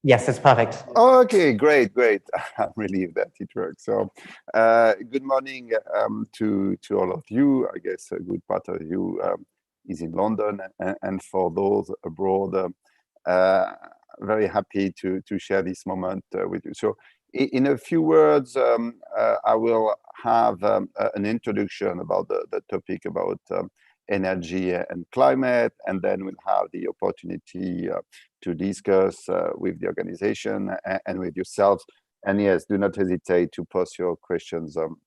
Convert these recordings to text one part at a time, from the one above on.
Yes, it's perfect. Okay, great. I'm relieved that it works. So, good morning to all of you. I guess a good part of you is in London, and for those abroad, very happy to share this moment with you. So, in a few words, I will have an introduction about the topic about energy and climate, and then we'll have the opportunity to discuss with the organization and with yourselves. And yes, do not hesitate to post your questions on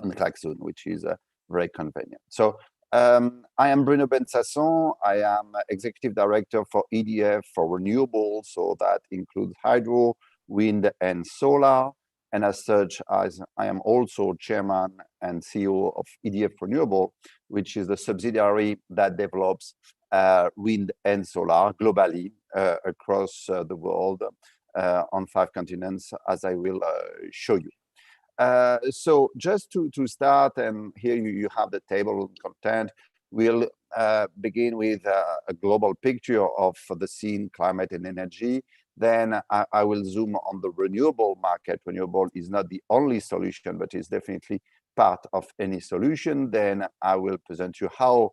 the Klaxon, which is very convenient. So I am Bruno Bensasson. I am Executive Director for EDF for Renewables, so that includes hydro, wind, and solar. And as such, as I am also Chairman and CEO of EDF Renewable, which is the subsidiary that develops wind and solar globally across the world on 5 continents, as I will show you. So just to start, and here you have the table of content, we'll begin with a global picture of the scene, climate and energy. Then I will zoom on the renewable market. Renewable is not the only solution, but is definitely part of any solution. Then I will present you how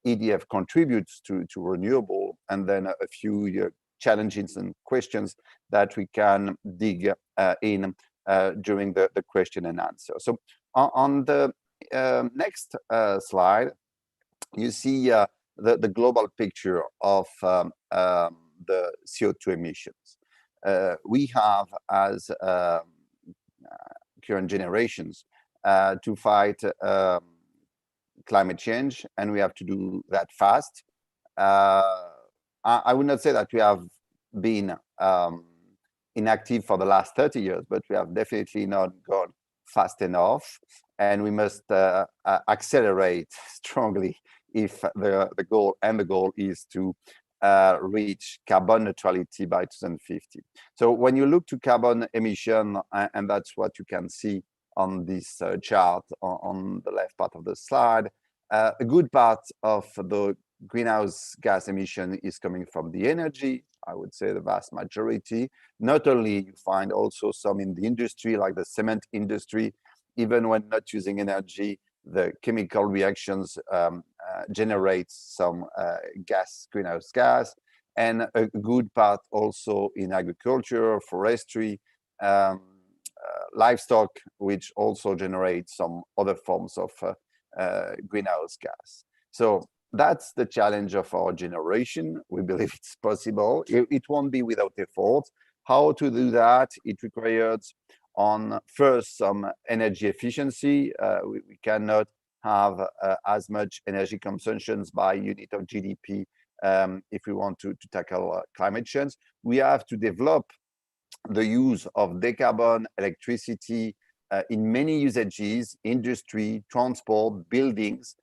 EDF contributes to renewable, and then a few challenges and questions that we can dig in during the question and answer. So on the next slide, you see the global picture of the CO2 emissions. We have, as current generations, to fight climate change, and we have to do that fast. I would not say that we have been inactive for the last 30 years, but we have definitely not gone fast enough, and we must accelerate strongly if the goal is to reach carbon neutrality by 2050. So when you look to carbon emission, and that's what you can see on this chart on the left part of the slide, a good part of the greenhouse gas emission is coming from the energy. I would say the vast majority. Not only, you find also some in the industry, like the cement industry. Even when not using energy, the chemical reactions generate some greenhouse gas, and a good part also in agriculture, forestry, livestock, which also generates some other forms of greenhouse gas. So that's the challenge of our generation. We believe it's possible. It won't be without effort. How to do that? It requires first some energy efficiency. We cannot have as much energy consumptions by unit of GDP if we want to tackle climate change. We have to develop the use of decarbon electricity in many usages, industry, transport, buildings,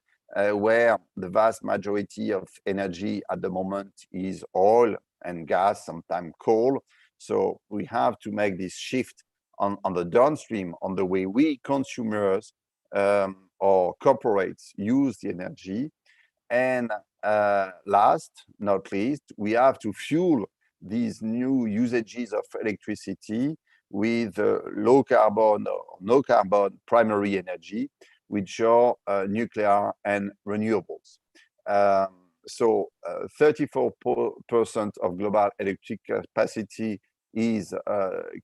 where the vast majority of energy at the moment is oil and gas, sometimes coal. So we have to make this shift on the downstream, on the way we consumers or corporates use the energy. And last, not least, we have to fuel these new usages of electricity with low carbon or no carbon primary energy, which are nuclear and renewables. So 34% of global electric capacity is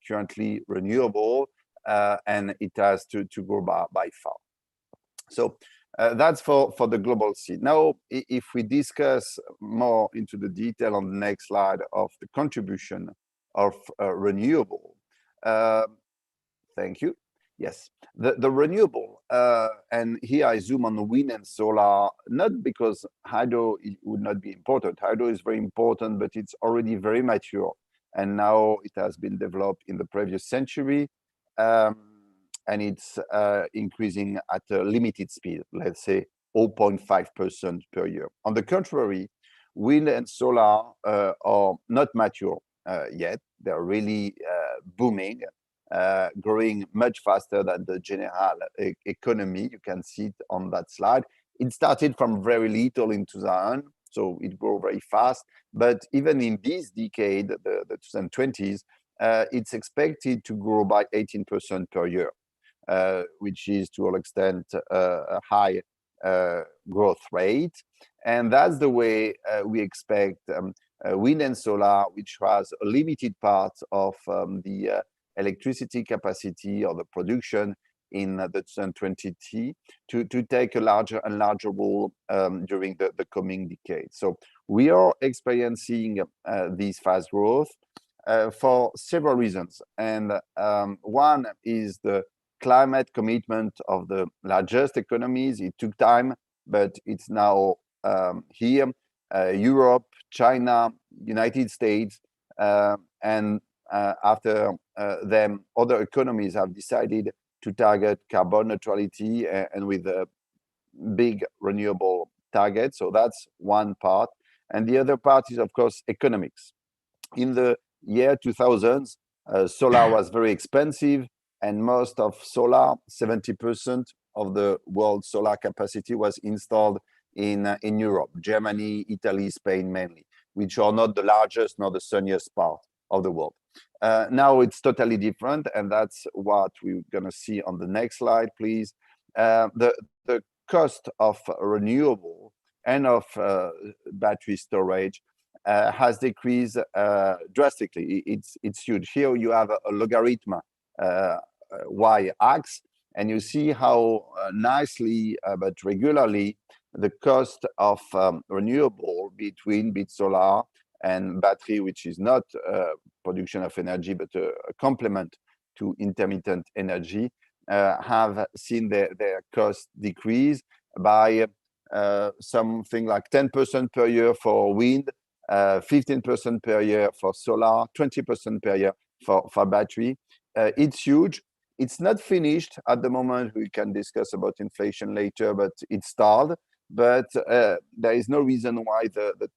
currently renewable, and it has to go by far. So that's for the global scene. Now, if we discuss more into the detail on the next slide of the contribution of renewable, thank you. Yes, the renewable, and here I zoom on the wind and solar, not because hydro would not be important. Hydro is very important, but it's already very mature. And now it has been developed in the previous century, and it's increasing at a limited speed, let's say 0.5% per year. On the contrary, wind and solar are not mature yet. They're really booming, growing much faster than the general economy. You can see it on that slide. It started from very little in 2000, so it grew very fast. But even in this decade, the 2020s, it's expected to grow by 18% per year, which is to all extent a high growth rate. And that's the way we expect wind and solar, which has a limited part of the electricity capacity or the production in the 2020 to take a larger and larger role during the coming decade. So we are experiencing this fast growth for several reasons. And one is the climate commitment of the largest economies. It took time, but it's now here. Europe, China, United States, and after them, other economies have decided to target carbon neutrality and with a big renewable target. So that's one part. And the other part is, of course, economics. In the year 2000s, solar was very expensive, and most of solar, 70% of the world's solar capacity was installed in Europe, Germany, Italy, Spain mainly, which are not the largest nor the sunniest part of the world. Now it's totally different, and that's what we're going to see on the next slide, please. The cost of renewable and of battery storage has decreased drastically. It's huge. Here you have a logarithm y-axis, and you see how nicely but regularly the cost of renewable between solar and battery, which is not production of energy but a complement to intermittent energy, have seen their cost decrease by something like 10% per year for wind, 15% per year for solar, 20% per year for battery. It's huge. It's not finished at the moment. We can discuss about inflation later, but it started. But there is no reason why the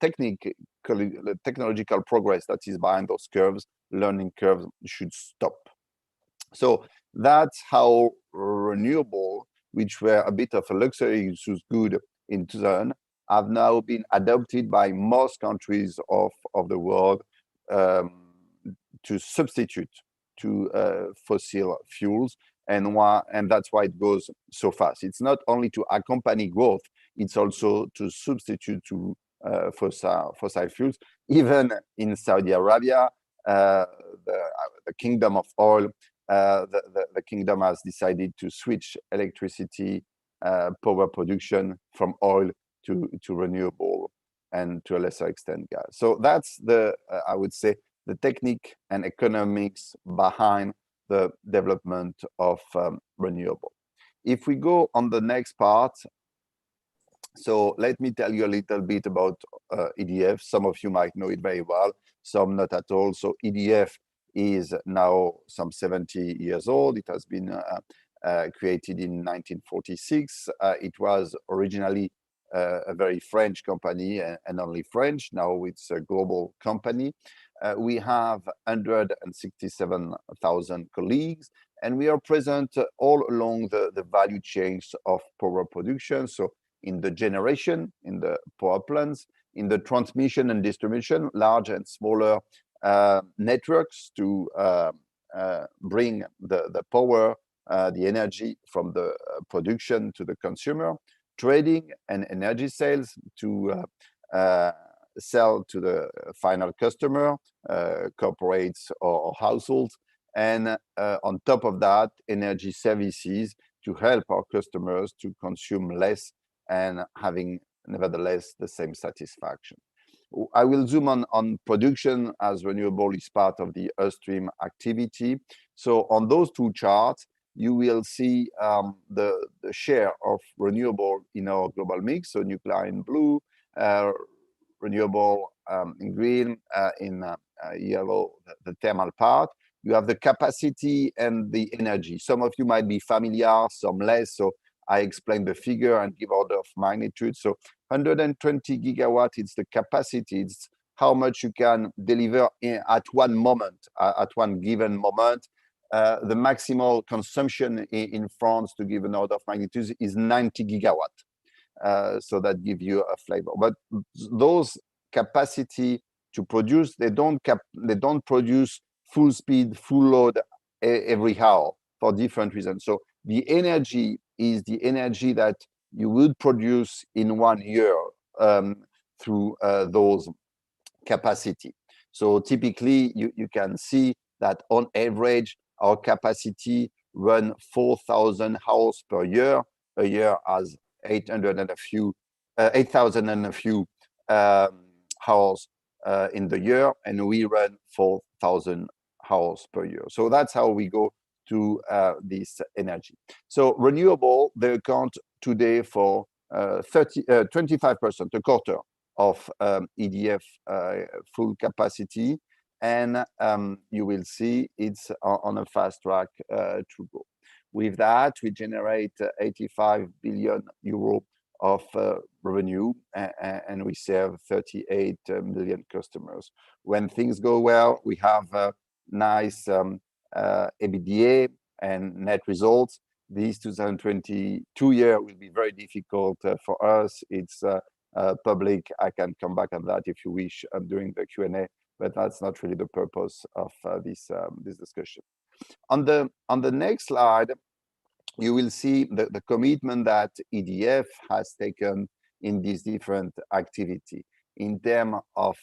technological progress that is behind those curves, learning curves, should stop. So that's how renewable, which were a bit of a luxury good in 2000, have now been adopted by most countries of the world to substitute to fossil fuels, and that's why it goes so fast. It's not only to accompany growth, it's also to substitute to fossil fuels. Even in Saudi Arabia, the kingdom of oil, the kingdom has decided to switch electricity power production from oil to renewable, and to a lesser extent gas. So that's I would say, the technique and economics behind the development of renewable. If we go on the next part, so let me tell you a little bit about EDF. Some of you might know it very well, some not at all. So EDF is now some 70 years old. It has been created in 1946. It was originally a very French company, and only French. Now it's a global company. We have 167,000 colleagues, and we are present all along the value chains of power production. So in the generation, in the power plants, in the transmission and distribution, large and smaller networks to bring the power, the energy from the production to the consumer, trading and energy sales to sell to the final customer, corporates or households, and on top of that, energy services to help our customers to consume less and having nevertheless the same satisfaction. I will zoom on production, as renewable is part of the upstream activity. So on those two charts, you will see the share of renewable in our global mix. So nuclear in blue, renewable in green, in yellow, the thermal part. You have the capacity and the energy. Some of you might be familiar, some less. So I explain the figure and give order of magnitude. So 120 gigawatt, it's the capacity. It's how much you can deliver at one moment, at one given moment. The maximal consumption in France, to give an order of magnitude, is 90 gigawatt. So that give you a flavor. But those capacity to produce, they don't produce full speed, full load every hour for different reasons. So the energy is the energy that you would produce in 1 year through those capacity. So typically you can see that on average our capacity run 4,000 hours per year. A year has 800 and a few 8,000 and a few hours in the year, and we run 4,000 hours per year. So that's how we go to this energy. So renewable, they account today for 25%, a quarter of EDF full capacity, and you will see it's on a fast track to go. With that, we generate 85 billion euro of revenue, and we serve 38 million customers. When things go well, we have a nice EBITDA and net results. This 2022 year will be very difficult for us. It's public. I can come back on that if you wish during the Q&A, but that's not really the purpose of this discussion. On the next slide, you will see the commitment that EDF has taken in this different activity in terms of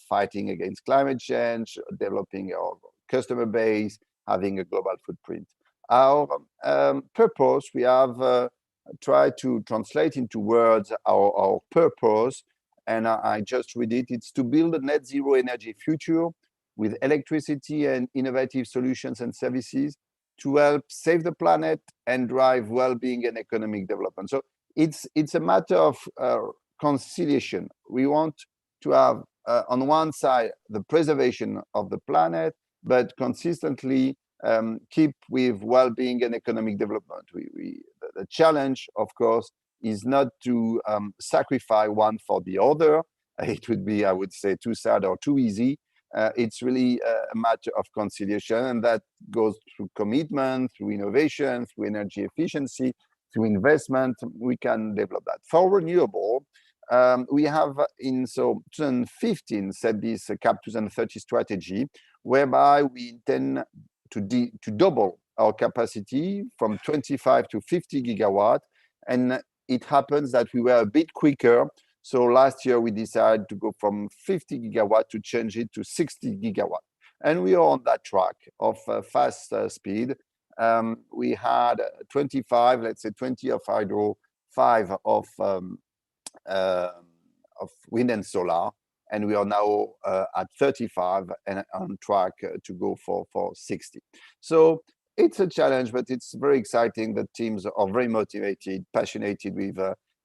fighting against climate change, developing our customer base, having a global footprint. Our purpose, we have tried to translate into words our purpose, and I just read it. It's to build a net zero energy future with electricity and innovative solutions and services to help save the planet and drive well-being and economic development. So it's a matter of conciliation. We want to have on one side the preservation of the planet, but consistently keep with well-being and economic development. The challenge, of course, is not to sacrifice one for the other. It would be, I would say, too sad or too easy. It's really a matter of conciliation, and that goes through commitment, through innovation, through energy efficiency, through investment. We can develop that. For renewable, we have in 2015 set this CAP 2030 strategy, whereby we intend to double our capacity from 25 to 50 gigawatt, and it happens that we were a bit quicker. So last year we decided to go from 50 gigawatt to change it to 60 gigawatt, and we are on that track of fast speed. We had 25, let's say 20 of hydro, 5 of wind and solar, and we are now at 35 and on track to go for 60. So it's a challenge, but it's very exciting. The teams are very motivated, passionate with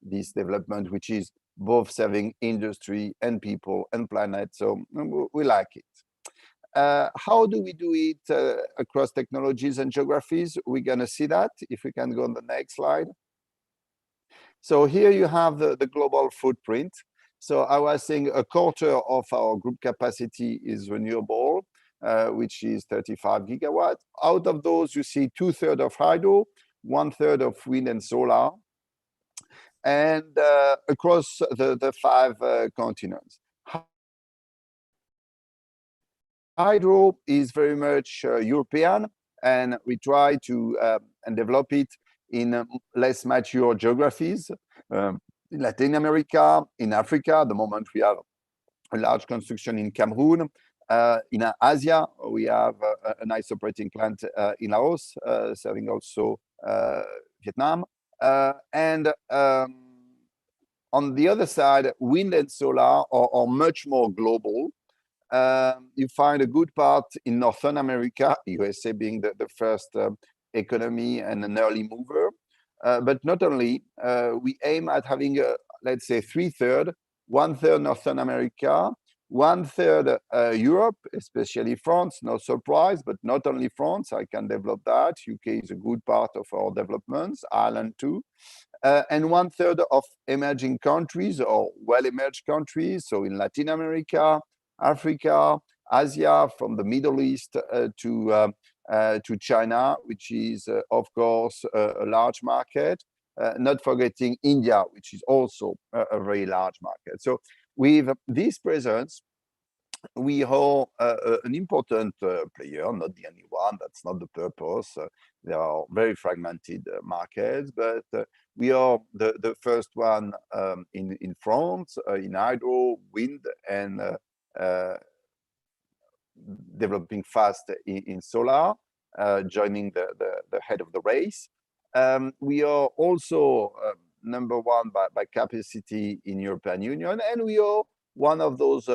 this development, which is both serving industry and people and planet. So we like it. How do we do it across technologies and geographies? We're going to see that if we can go on the next slide. So here you have the global footprint. So I was saying a quarter of our group capacity is renewable, which is 35 gigawatt. Out of those, you see 2/3 of hydro, 1/3 of wind and solar, and across the 5 continents. Hydro is very much European, and we try to and develop it in less mature geographies. In Latin America, in Africa, at the moment we have a large construction in Cameroon. In Asia, we have a nice operating plant in Laos, serving also Vietnam. And on the other side, wind and solar are much more global. You find a good part in Northern America, USA being the first economy and an early mover. But not only, we aim at having, let's say, 3/3, 1/3 Northern America, 1/3 Europe, especially France, no surprise, but not only France, I can develop that. UK is a good part of our developments, Ireland too. And 1/3 of emerging countries or well-emerged countries, so in Latin America, Africa, Asia, from the Middle East to China, which is, of course, a large market. not forgetting India, which is also a very large market. So with this presence, we are an important player, not the only one. That's not the purpose. There are very fragmented markets, but we are the first one in France in hydro, wind, and developing fast in solar, joining the head of the race. We are also number one by capacity in European Union, and we are one of those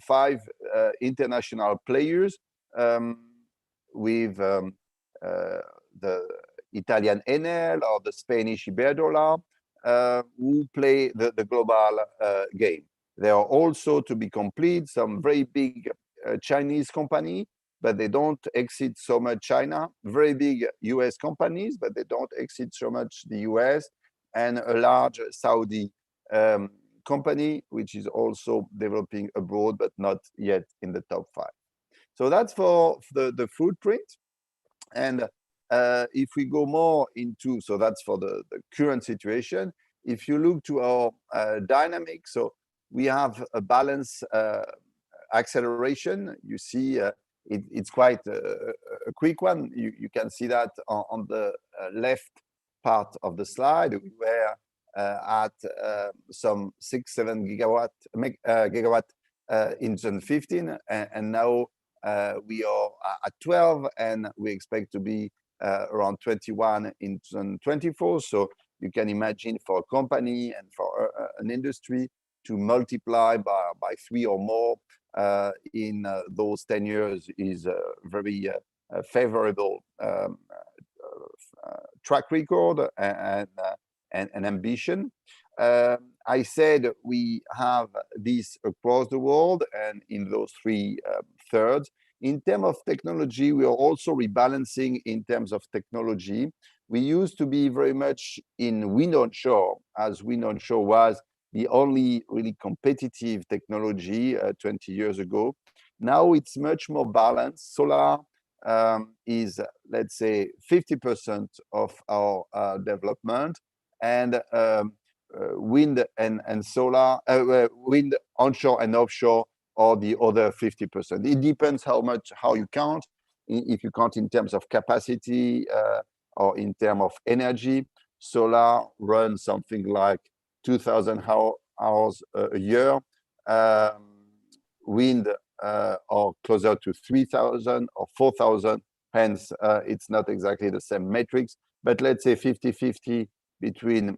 five international players with the Italian Enel or the Spanish Iberdrola who play the global game. There are also, to be complete, some very big Chinese company, but they don't exit so much China. Very big US companies, but they don't exit so much the US, and a large Saudi company, which is also developing abroad, but not yet in the top 5. So that's for the footprint. And if we go more into, so that's for the current situation. If you look to our dynamic, so we have a balance acceleration. You see it's quite a quick one. You can see that on the left part of the slide. We were at some 6-7 gigawatt in 2015, and now we are at 12, and we expect to be around 21 in 2024. So you can imagine for a company and for an industry to multiply by 3 or more in those 10 years is a very favorable track record and ambition. I said we have this across the world and in those 3/3. In terms of technology, we are also rebalancing in terms of technology. We used to be very much in wind onshore, as wind onshore was the only really competitive technology 20 years ago. Now it's much more balanced. Solar is, let's say, 50% of our development, and wind and solar, wind onshore and offshore are the other 50%. It depends how you count. If you count in terms of capacity or in terms of energy, solar runs something like 2,000 hours a year. Wind are closer to 3,000 or 4,000. Hence, it's not exactly the same metrics, but let's say 50-50 between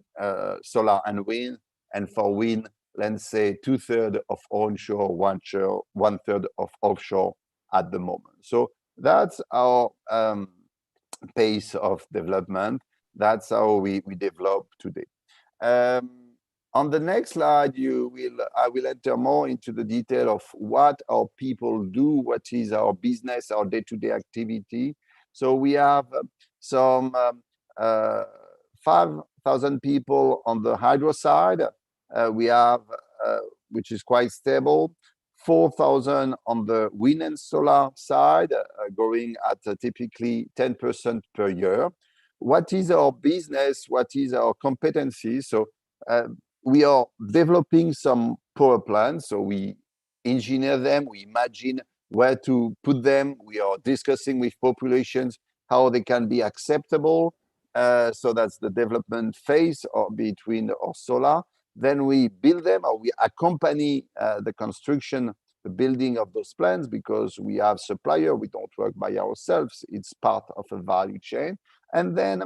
solar and wind. And for wind, let's say 2/3 of onshore, 1/3 of offshore at the moment. So that's our pace of development. That's how we develop today. On the next slide, I will enter more into the detail of what our people do, what is our business, our day-to-day activity. So we have some 5,000 people on the hydro side. We have, which is quite stable, 4,000 on the wind and solar side, growing at typically 10% per year. What is our business? What is our competency? So we are developing some power plants. So we engineer them, we imagine where to put them. We are discussing with populations how they can be acceptable. So that's the development phase between our solar. Then we build them, or we accompany the construction, the building of those plants, because we have supplier. We don't work by ourselves. It's part of a value chain. And then,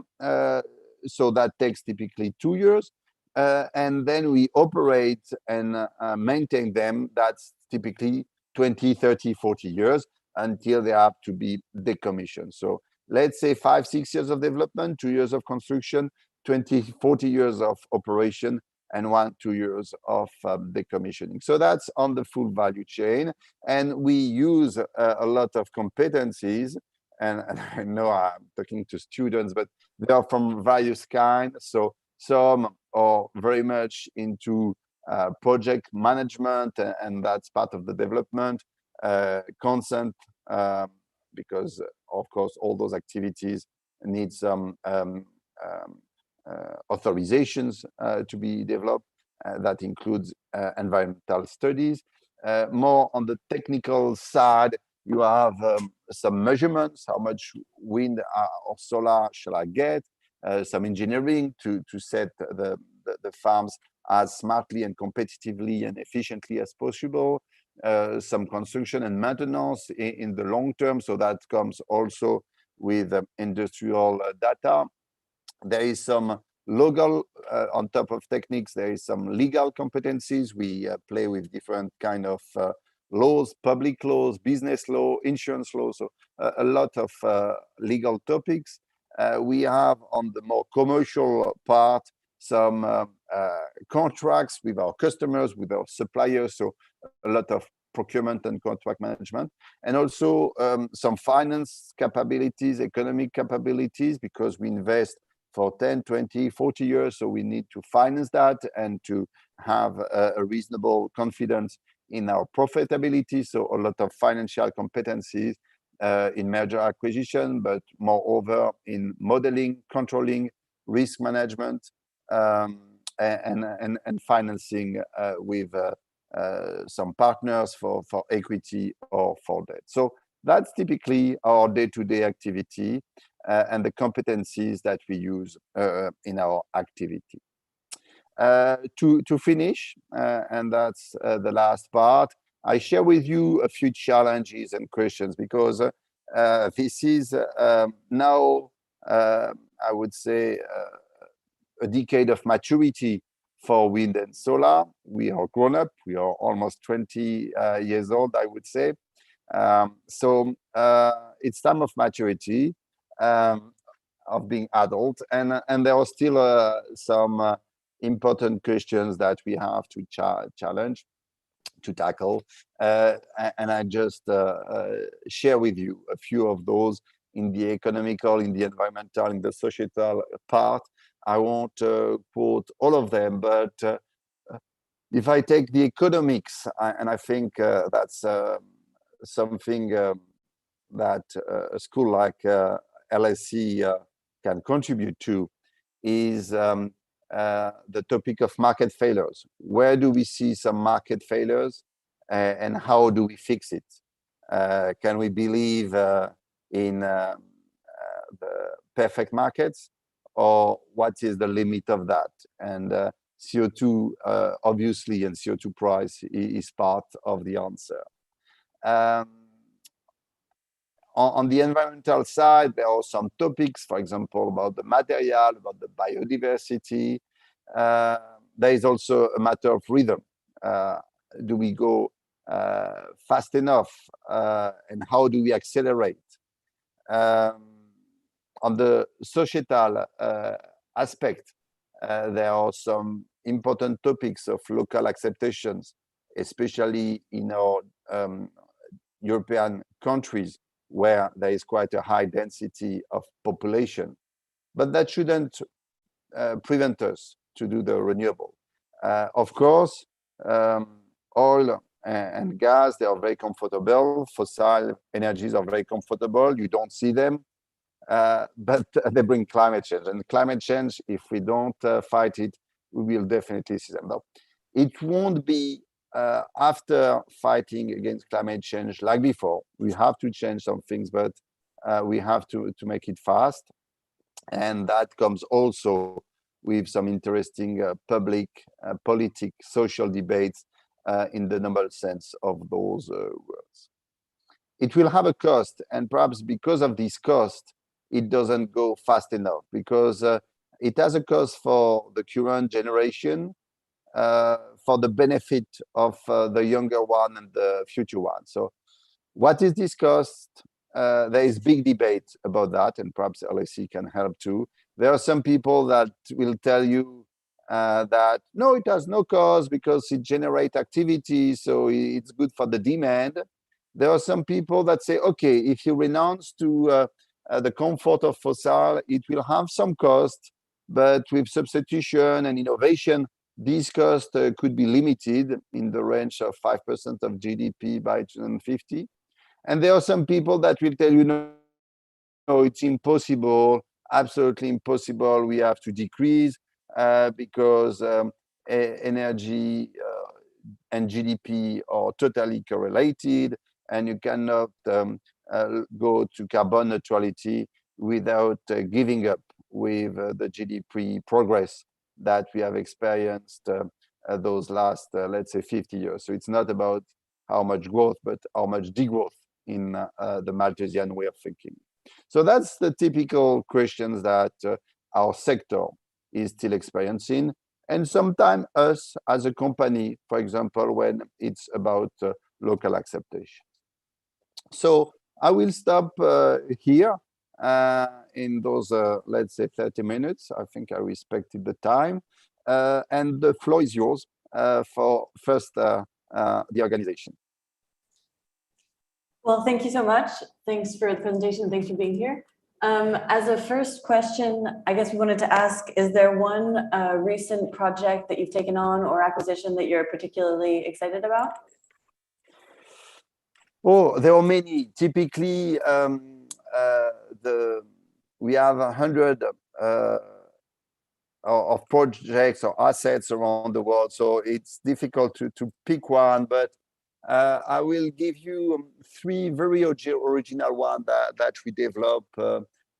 so that takes typically 2 years. And then we operate and maintain them. That's typically 20, 30, 40 years until they have to be decommissioned. So let's say 5-6 years of development, 2 years of construction, 20, 40 years of operation, and 1-2 years of decommissioning. So that's on the full value chain. And we use a lot of competencies. And I know I'm talking to students, but they are from various kinds. So some are very much into project management, and that's part of the development, consent, because of course all those activities need some authorizations to be developed. That includes environmental studies. More on the technical side, you have some measurements, how much wind or solar shall I get, some engineering to set the farms as smartly and competitively and efficiently as possible, some construction and maintenance in the long term, so that comes also with industrial data. There is some local, on top of techniques, there is some legal competencies. We play with different kind of laws, public laws, business law, insurance law, so a lot of legal topics. We have on the more commercial part some contracts with our customers, with our suppliers, so a lot of procurement and contract management, and also some finance capabilities, economic capabilities, because we invest for 10, 20, 40 years, so we need to finance that and to have a reasonable confidence in our profitability, so a lot of financial competencies in merger acquisition, but moreover in modeling, controlling, risk management, and financing with some partners for equity or for debt. So that's typically our day-to-day activity and the competencies that we use in our activity. To finish, and that's the last part, I share with you a few challenges and questions, because this is now, I would say, a decade of maturity for wind and solar. We are grown up. We are almost 20 years old, I would say. So it's time of maturity, of being adult, and there are still some important questions that we have to challenge, to tackle, and I just share with you a few of those in the economical, in the environmental, in the societal part. I won't quote all of them, but if I take the economics, and I think that's something that a school like LSE can contribute to, is the topic of market failures. Where do we see some market failures, and how do we fix it? Can we believe in the perfect markets, or what is the limit of that? And CO2, obviously, and CO2 price is part of the answer. On the environmental side, there are some topics, for example, about the material, about the biodiversity. There is also a matter of rhythm. Do we go fast enough, and how do we accelerate? On the societal aspect, there are some important topics of local acceptations, especially in our European countries, where there is quite a high density of population. But that shouldn't prevent us to do the renewable. Of course, oil and gas, they are very comfortable. Fossil energies are very comfortable. You don't see them. But they bring climate change. And climate change, if we don't fight it, we will definitely see them. Now, it won't be after fighting against climate change like before. We have to change some things, but we have to make it fast. And that comes also with some interesting public, social debates in the normal sense of those words. It will have a cost, and perhaps because of this cost, it doesn't go fast enough, because it has a cost for the current generation, for the benefit of the younger one and the future one. So what is this cost? There is big debate about that, and perhaps LSE can help too. There are some people that will tell you that, no, it has no cost because it generates activity, so it's good for the demand. There are some people that say, okay, if you renounce to the comfort of fossil, it will have some cost, but with substitution and innovation, these costs could be limited in the range of 5% of GDP by 2050. And there are some people that will tell you, no, it's impossible. absolutely impossible. We have to decrease because energy and GDP are totally correlated, and you cannot go to carbon neutrality without giving up with the GDP progress that we have experienced those last, let's say, 50 years. So it's not about how much growth, but how much degrowth in the Malthusian way of thinking. So that's the typical questions that our sector is still experiencing. And sometimes us as a company, for example, when it's about local acceptation. So I will stop here in those, let's say, 30 minutes. I think I respected the time. And the floor is yours for first the organization. Well, thank you so much. Thanks for the presentation. Thanks for being here. As a first question, I guess we wanted to ask, is there one recent project that you've taken on or acquisition that you're particularly excited about? Oh, there are many. Typically, we have 100 of projects or assets around the world, so it's difficult to pick one, but I will give you 3 very original ones that we develop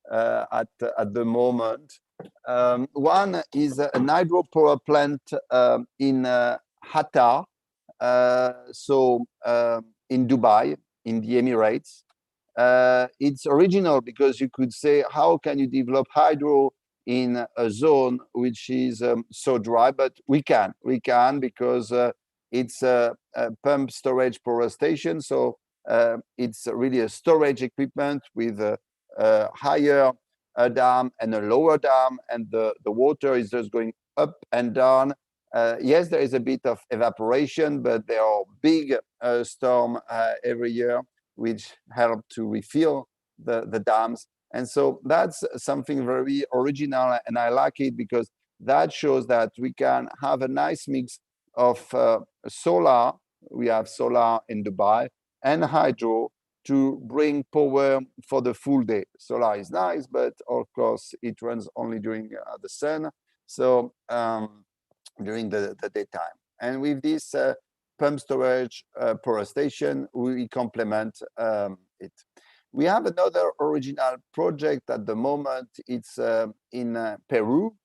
at the moment. One is an hydropower plant in Qatar, in Dubai, in the Emirates. It's original because you could say, how can you develop hydro in a zone which is so dry? But we can because it's a pump storage power station. So it's really a storage equipment with a higher dam and a lower dam, and the water is just going up and down. Yes, there is a bit of evaporation, but there are big storms every year which help to refill the dams. And so that's something very original, and I like it because that shows that we can have a nice mix of solar. We have solar in Dubai and hydro to bring power for the full day. Solar is nice, but of course it runs only during the sun, so during the daytime. And with this pump storage power station, we complement it. We have another original project at the moment. It's in Peru,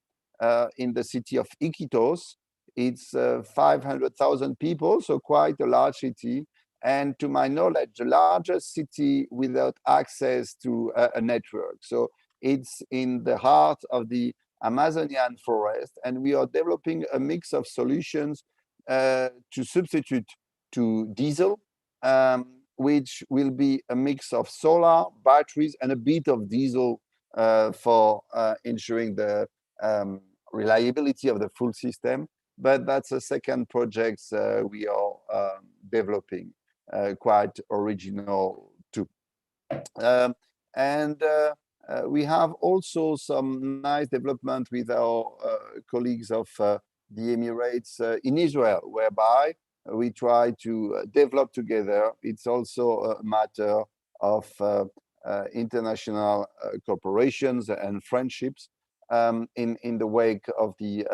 in the city of Iquitos. It's 500,000 people, so quite a large city. And to my knowledge, the largest city without access to a network. So it's in the heart of the Amazonian forest, and we are developing a mix of solutions to substitute to diesel, which will be a mix of solar, batteries, and a bit of diesel for ensuring the reliability of the full system. But that's a second project we are developing, quite original too. We have also some nice development with our colleagues of the Emirates in Israel, whereby we try to develop together. It's also a matter of international cooperations and friendships in the wake of the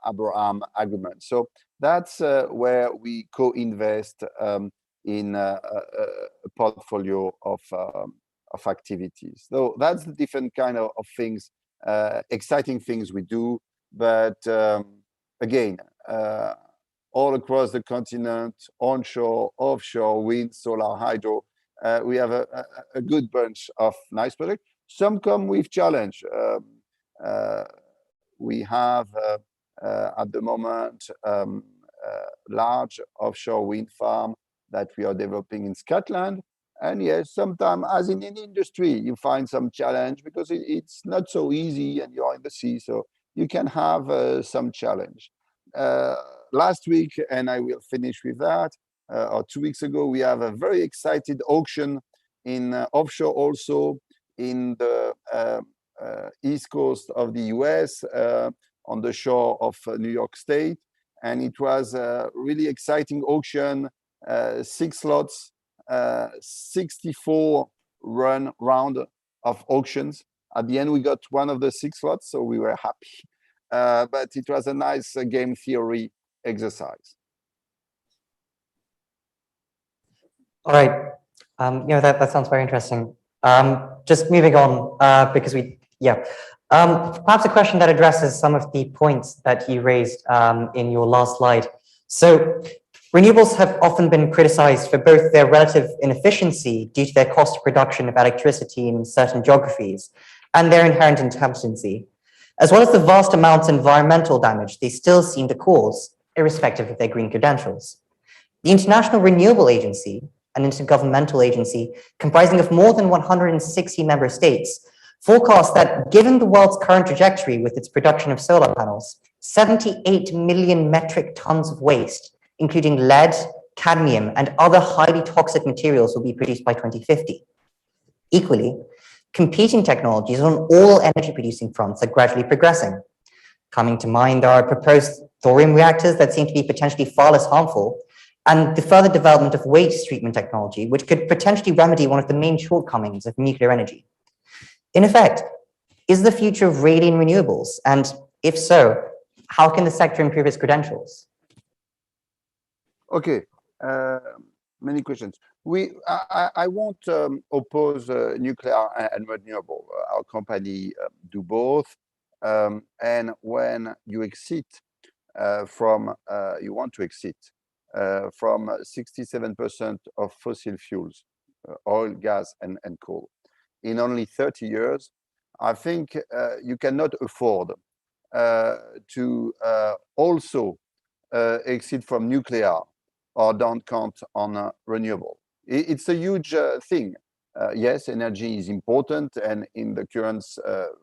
Abraham Agreement. So that's where we co-invest in a portfolio of activities. So that's the different kind of things, exciting things we do. But again, all across the continent, onshore, offshore, wind, solar, hydro, we have a good bunch of nice projects. Some come with challenge. We have at the moment large offshore wind farm that we are developing in Scotland. And yes, sometimes, as in any industry, you find some challenge because it's not so easy and you're in the sea, so you can have some challenge. Last week, and I will finish with that, or 2 weeks ago, we have a very excited auction in offshore also in the east coast of the US, on the shore of New York State. And it was a really exciting auction, 6 lots, 64 round of auctions. At the end, we got one of the 6 slots, so we were happy. But it was a nice game theory exercise. All right. That sounds very interesting. Just moving on, because perhaps a question that addresses some of the points that you raised in your last slide. So renewables have often been criticized for both their relative inefficiency due to their cost of production of electricity in certain geographies and their inherent intermittency, as well as the vast amounts of environmental damage they still seem to cause, irrespective of their green credentials. The International Renewable Agency, an intergovernmental agency comprising of more than 160 member states, forecasts that given the world's current trajectory with its production of solar panels, 78 million metric tons of waste, including lead, cadmium, and other highly toxic materials will be produced by 2050. Equally, competing technologies on all energy producing fronts are gradually progressing. Coming to mind are proposed thorium reactors that seem to be potentially far less harmful, and the further development of waste treatment technology, which could potentially remedy one of the main shortcomings of nuclear energy. In effect, is the future of really in renewables? And if so, how can the sector improve its Okay, many questions. I won't oppose nuclear and renewable. Our company do both. And when you exit you want to exit from 67% of fossil fuels, oil, gas, and coal, in only 30 years, I think you cannot afford to also exit from nuclear or don't count on renewable. It's a huge thing. Yes, energy is important, and in the current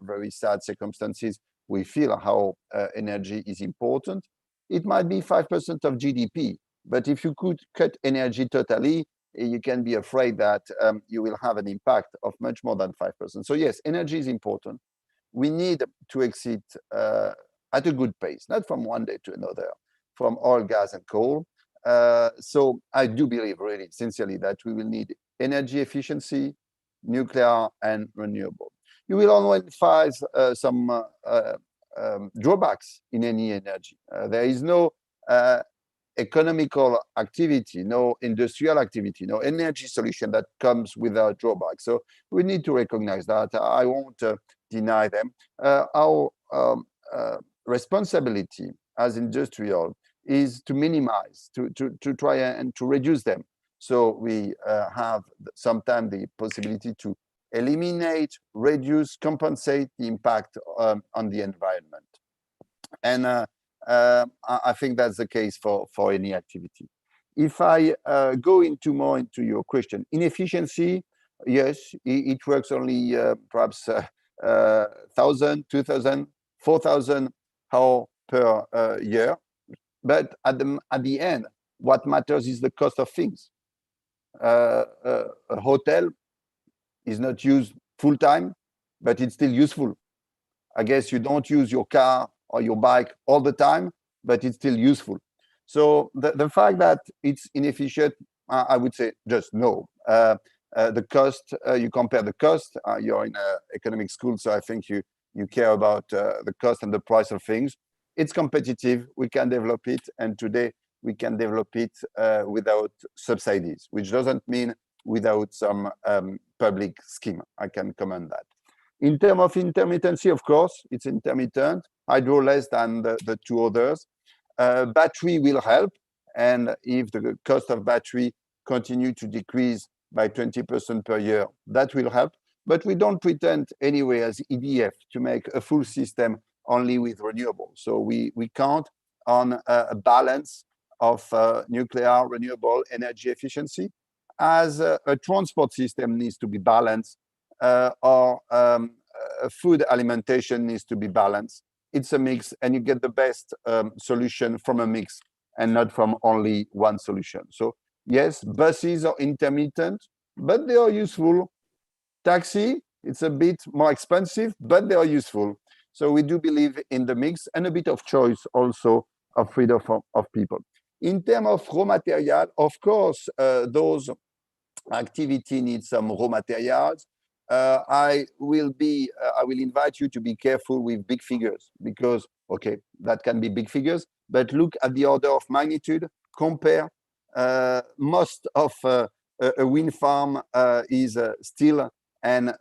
very sad circumstances, we feel how energy is important. It might be 5% of GDP, but if you could cut energy totally, you can be afraid that you will have an impact of much more than 5%. So yes, energy is important. We need to exit at a good pace, not from one day to another, from oil, gas, and coal. So I do believe really sincerely that we will need energy efficiency, nuclear, and renewable. You will always find some drawbacks in any energy. There is no economical activity, no industrial activity, no energy solution that comes without drawbacks. So we need to recognize that. I won't deny them. Our responsibility as industrial is to minimize, to try and to reduce them. So we have sometimes the possibility to eliminate, reduce, compensate the impact on the environment. And I think that's the case for any activity. If I go more into your question, inefficiency, yes, it works only perhaps 1,000, 2,000, 4,000 hours per year. But at the end, what matters is the cost of things. A hotel is not used full time, but it's still useful. I guess you don't use your car or your bike all the time, but it's still useful. So the fact that it's inefficient, I would say just no. The cost, you compare the cost, you're in economic school, so I think you care about the cost and the price of things. It's competitive, we can develop it, and today we can develop it without subsidies, which doesn't mean without some public scheme. I can comment that. In terms of intermittency, of course, it's intermittent. Hydro less than the two others. Battery will help, and if the cost of battery continue to decrease by 20% per year, that will help. But we don't pretend anyway as EDF to make a full system only with renewable. So we count on a balance of nuclear, renewable, energy efficiency. As a transport system needs to be balanced, or food alimentation needs to be balanced. It's a mix, and you get the best solution from a mix and not from only one solution. So yes, buses are intermittent, but they are useful. Taxi, it's a bit more expensive, but they are useful. So we do believe in the mix and a bit of choice also of freedom of people. In terms of raw material, of course, those activity needs some raw materials. I will invite you to be careful with big figures because, okay, that can be big figures, but look at the order of magnitude. Compare most of a wind farm is steel and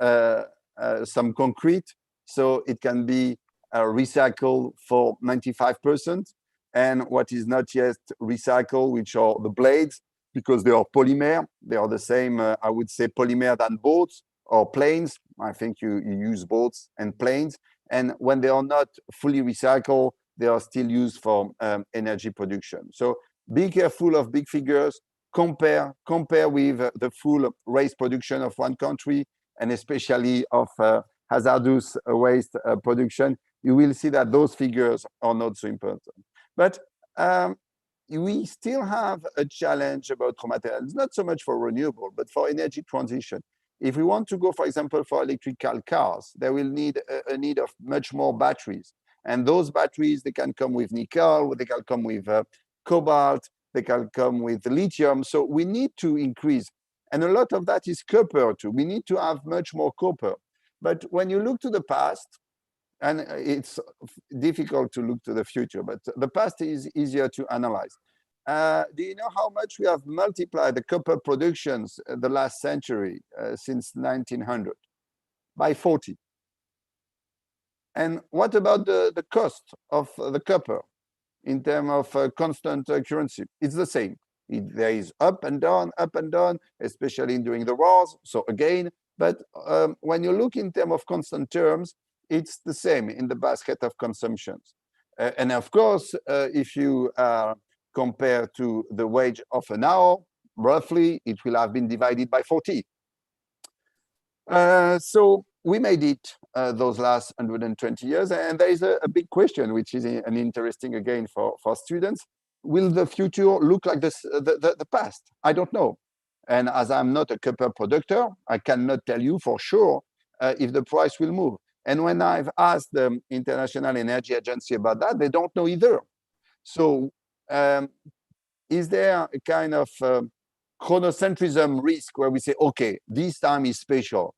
some concrete, so it can be recycled for 95%. And what is not yet recycled, which are the blades, because they are polymer. They are the same, I would say, polymer than boats or planes. I think you use boats and planes. And when they are not fully recycled, they are still used for energy production. So be careful of big figures. Compare with the full waste production of one country, and especially of hazardous waste production. You will see that those figures are not so important. But we still have a challenge about raw materials, not so much for renewable, but for energy transition. If we want to go, for example, for electrical cars, there will need a need of much more batteries. And those batteries, they can come with nickel, they can come with cobalt, they can come with lithium. So we need to increase. And a lot of that is copper too. We need to have much more copper. But when you look to the past, and it's difficult to look to the future, but the past is easier to analyze. Do you know how much we have multiplied the copper productions the last century since 1900? By 40. And what about the cost of the copper in terms of constant currency? It's the same. There is up and down, especially during the wars. So again, but when you look in terms of constant terms, it's the same in the basket of consumptions. And of course, if you compare to the wage of an hour, roughly, it will have been divided by 40. So we made it those last 120 years. And there is a big question, which is an interesting again for students. Will the future look like the past? I don't know. And as I'm not a copper producer, I cannot tell you for sure if the price will move. And when I've asked the International Energy Agency about that, they don't know either. So is there a kind of chronocentrism risk where we say, okay, this time is special.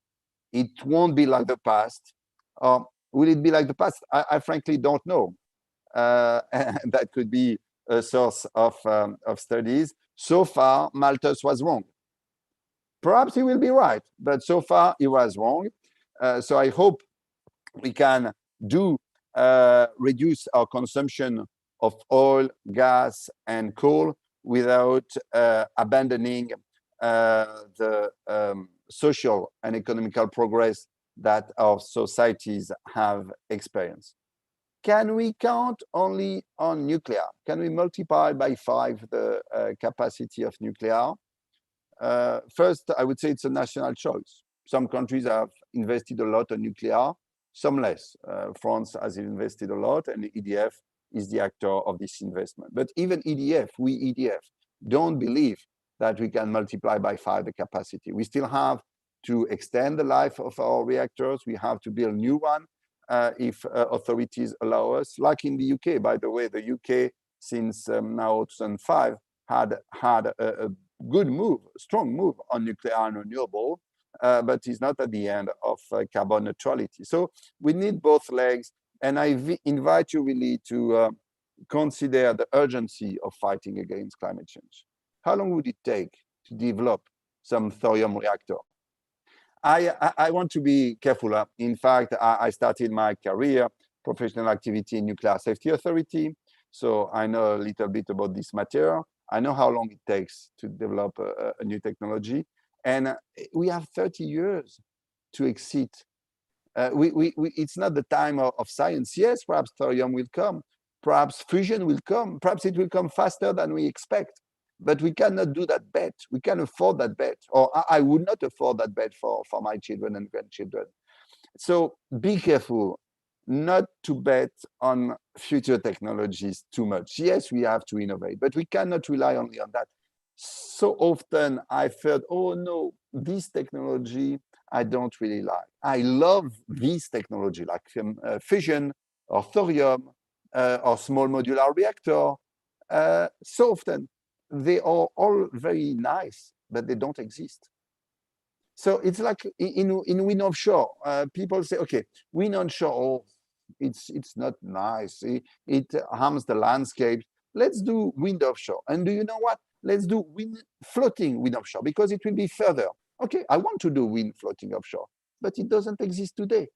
It won't be like the past. Or will it be like the past? I frankly don't know. That could be a source of studies. So far, Malthus was wrong. Perhaps he will be right, but so far he was wrong. So I hope we can reduce our consumption of oil, gas, and coal without abandoning the social and economical progress that our societies have experienced. Can we count only on nuclear? Can we multiply by 5 the capacity of nuclear? First, I would say it's a national choice. Some countries have invested a lot on nuclear, some less. France has invested a lot, and EDF is the actor of this investment. But even EDF, we EDF, don't believe that we can multiply by 5 the capacity. We still have to extend the life of our reactors. We have to build new one if authorities allow us. Like in the UK, by the way, the UK since now 2005 had a good move, strong move on nuclear and renewable, but is not at the end of carbon neutrality. So we need both legs, and I invite you really to consider the urgency of fighting against climate change. How long would it take to develop some thorium reactor? I want to be careful. In fact, I started my career, professional activity in Nuclear Safety Authority, so I know a little bit about this matter. I know how long it takes to develop a new technology, and we have 30 years to exceed. It's not the time of science. Yes, perhaps thorium will come, perhaps fusion will come, perhaps it will come faster than we expect, but we cannot do that bet. We can't afford that bet, or I would not afford that bet for my children and grandchildren. So be careful not to bet on future technologies too much. Yes, we have to innovate, but we cannot rely only on that. So often I've heard, oh no, this technology I don't really like. I love this technology, like fission or thorium or small modular reactor. So often they are all very nice, but they don't exist. So it's like in wind offshore, people say, okay, wind onshore, oh, it's not nice. It harms the landscape. Let's do wind offshore. And do you know what? Let's do floating wind offshore because it will be further. Okay, I want to do wind floating offshore, but it doesn't exist today.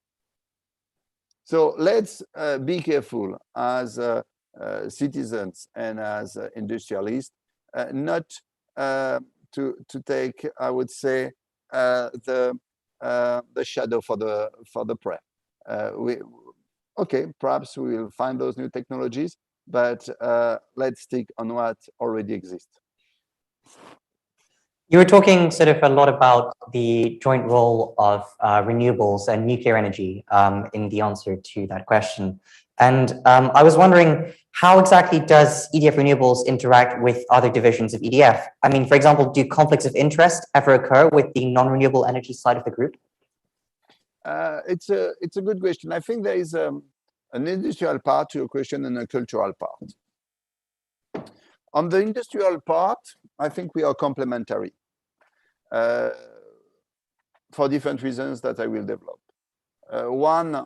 So let's be careful as citizens and as industrialists, not to take, I would say, the shadow for the prey. Okay, perhaps we will find those new technologies, but let's stick on what already exists. You were talking sort of a lot about the joint role of renewables and nuclear energy in the answer to that question. And I was wondering, how exactly does EDF Renewables interact with other divisions of EDF? I mean, for example, do conflicts of interest ever occur with the non-renewable energy side of the group? It's a good question. I think there is an industrial part to your question and a cultural part. On the industrial part, I think we are complementary for different reasons that I will develop. One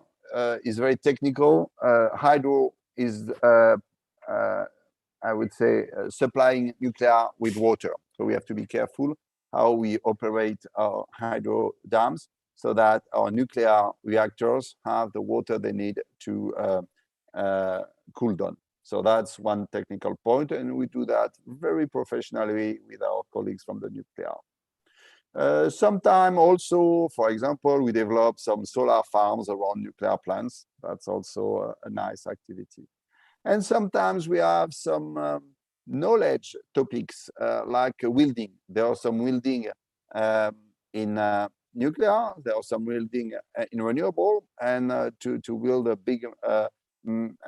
is very technical. Hydro is, I would say, supplying nuclear with water. So we have to be careful how we operate our hydro dams so that our nuclear reactors have the water they need to cool down. So that's one technical point, and we do that very professionally with our colleagues from the nuclear. Sometime also, for example, we develop some solar farms around nuclear plants. That's also a nice activity. And sometimes we have some knowledge topics like welding. There are some welding in nuclear, there are some welding in renewable, and to weld a big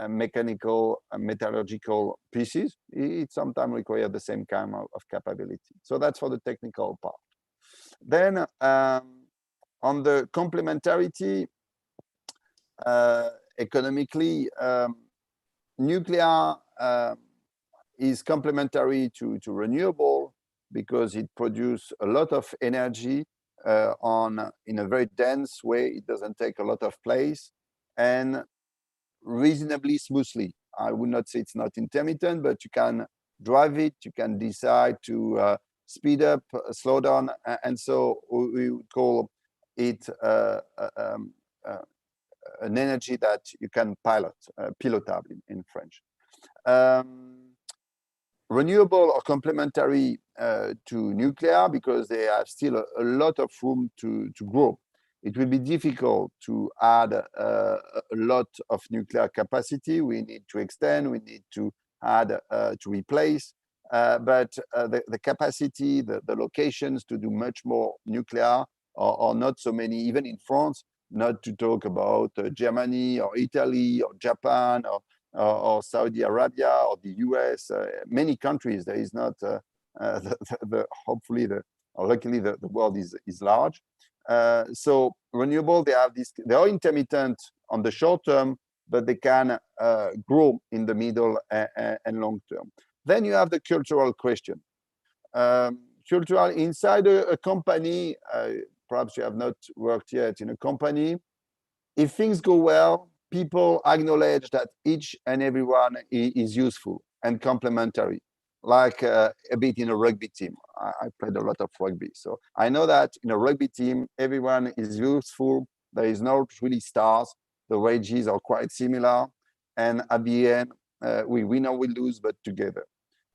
mechanical metallurgical pieces, it sometimes requires the same kind of capability. So that's for the technical part. Then on the complementarity, economically, nuclear is complementary to renewable because it produces a lot of energy in a very dense way. It doesn't take a lot of place and reasonably smoothly. I would not say it's not intermittent, but you can drive it, you can decide to speed up, slow down, and so we would call it an energy that you can pilotable in French. Renewable are complementary to nuclear because they have still a lot of room to grow. It will be difficult to add a lot of nuclear capacity. We need to extend, we need to add, to replace, but the capacity, the locations to do much more nuclear are not so many, even in France, not to talk about Germany or Italy or Japan or Saudi Arabia or the US. Many countries, there is not, hopefully, or luckily, the world is large. So renewable, they are intermittent on the short term, but they can grow in the middle and long term. Then you have the cultural question. Cultural inside a company, perhaps you have not worked yet in a company. If things go well, people acknowledge that each and everyone is useful and complementary, like a bit in a rugby team. I played a lot of rugby, so I know that in a rugby team, everyone is useful. There is no really stars. The wages are quite similar, and at the end, we win or we lose, but together.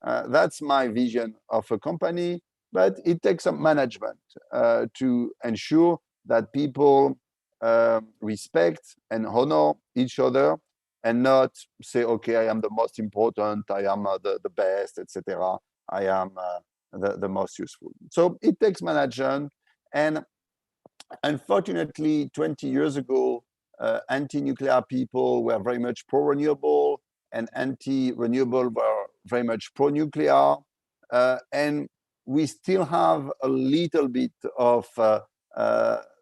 That's my vision of a company, but it takes some management to ensure that people respect and honor each other and not say, okay, I am the most important, I am the best, etc. I am the most useful. So it takes management. And unfortunately, 20 years ago, anti-nuclear people were very much pro-renewable and anti-renewable were very much pro-nuclear. And we still have a little bit of